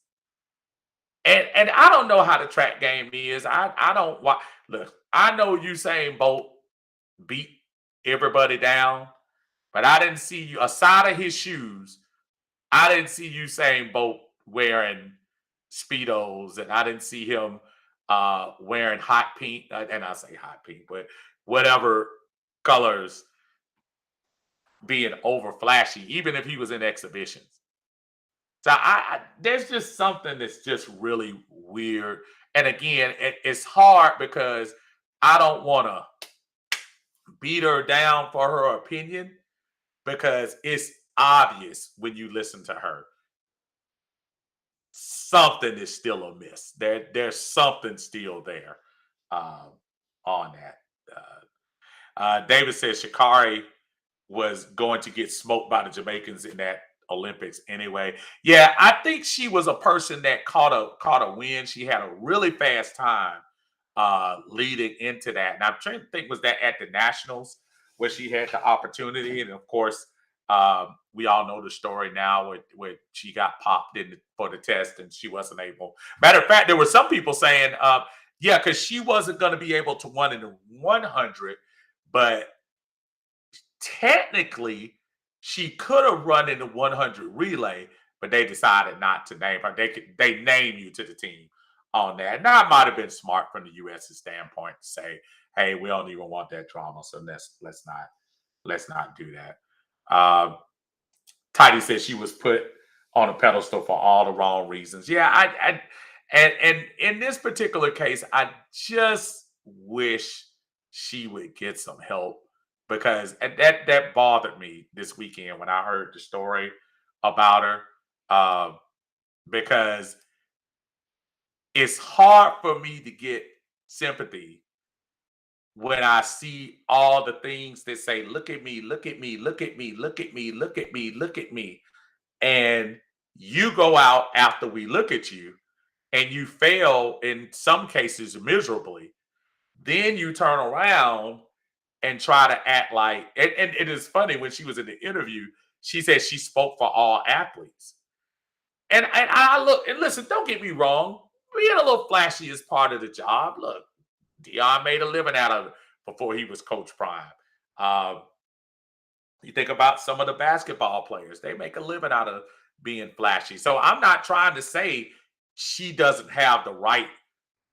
And I don't know how the track game is. I don't watch. Look, I know Usain Bolt beat everybody down, but I didn't see you aside of his shoes. I didn't see Usain Bolt wearing speedos, and I didn't see him wearing hot pink. And I say hot pink, but whatever colors, being over flashy, even if he was in exhibitions. So there's just something that's just really weird. And again, it's hard because I don't want to beat her down for her opinion, because it's obvious when you listen to her, something is still amiss. There's something still there um, on that. David says Shakari was going to get smoked by the Jamaicans in that Olympics anyway. Yeah, I think she was a person that caught a win. She had a really fast time leading into that. And I'm trying to think, was that at the Nationals where she had the opportunity? And of course, we all know the story now where she got popped in for the test and she wasn't able. Matter of fact, there were some people saying, yeah, because she wasn't going to be able to run in the 100, but technically she could have run in the 100 relay, but they decided not to name her. They name you to the team on that. Now, it might have been smart from the US's standpoint to say, "Hey, we don't even want that drama, so let's not do that." Tidy said she was put on a pedestal for all the wrong reasons. Yeah, and in this particular case, I just wish she would get some help because that bothered me this weekend when I heard the story about her. Because it's hard for me to get sympathy when I see all the things that say, look at me, look at me, look at me, look at me, look at me, look at me. And you go out after we look at you and you fail in some cases miserably. Then you turn around and try to act like, and it is funny when she was in the interview, she said she spoke for all athletes. And I look and listen, don't get me wrong. Being a little flashy is part of the job. Look, Dion made a living out of it before he was Coach Prime. Um, you think about some of the basketball players, they make a living out of being flashy. So I'm not trying to say she doesn't have the right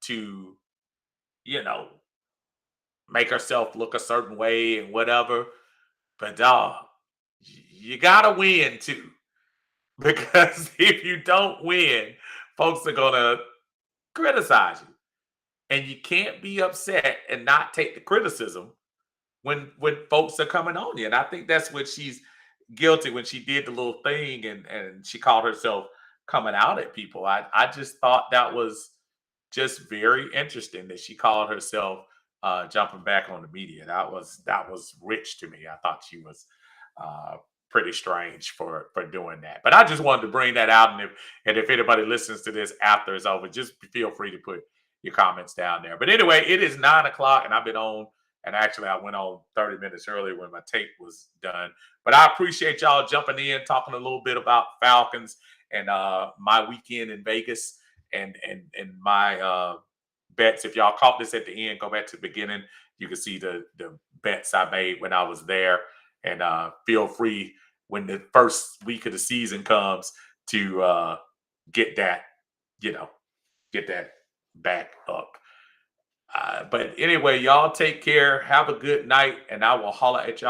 to, you know, make herself look a certain way and whatever. But dog, you gotta win too. Because if you don't win, folks are gonna criticize you. And you can't be upset and not take the criticism when folks are coming on you. And I think that's what she's guilty when she did the little thing and she called herself coming out at people. I just thought that was just very interesting that she called herself jumping back on the media. That was rich to me. I thought she was uh, pretty strange for doing that. But I just wanted to bring that out. And if anybody listens to this after it's over, just feel free to put your comments down there. But anyway, it is 9 o'clock, and I've been on. And actually, I went on 30 minutes earlier when my tape was done. But I appreciate y'all jumping in, talking a little bit about Falcons and my weekend in Vegas and my bets. If y'all caught this at the end, go back to the beginning. You can see the bets I made when I was there. And feel free when the first week of the season comes to get that, you know, get that back up. But anyway, y'all take care. Have a good night, and I will holler at y'all.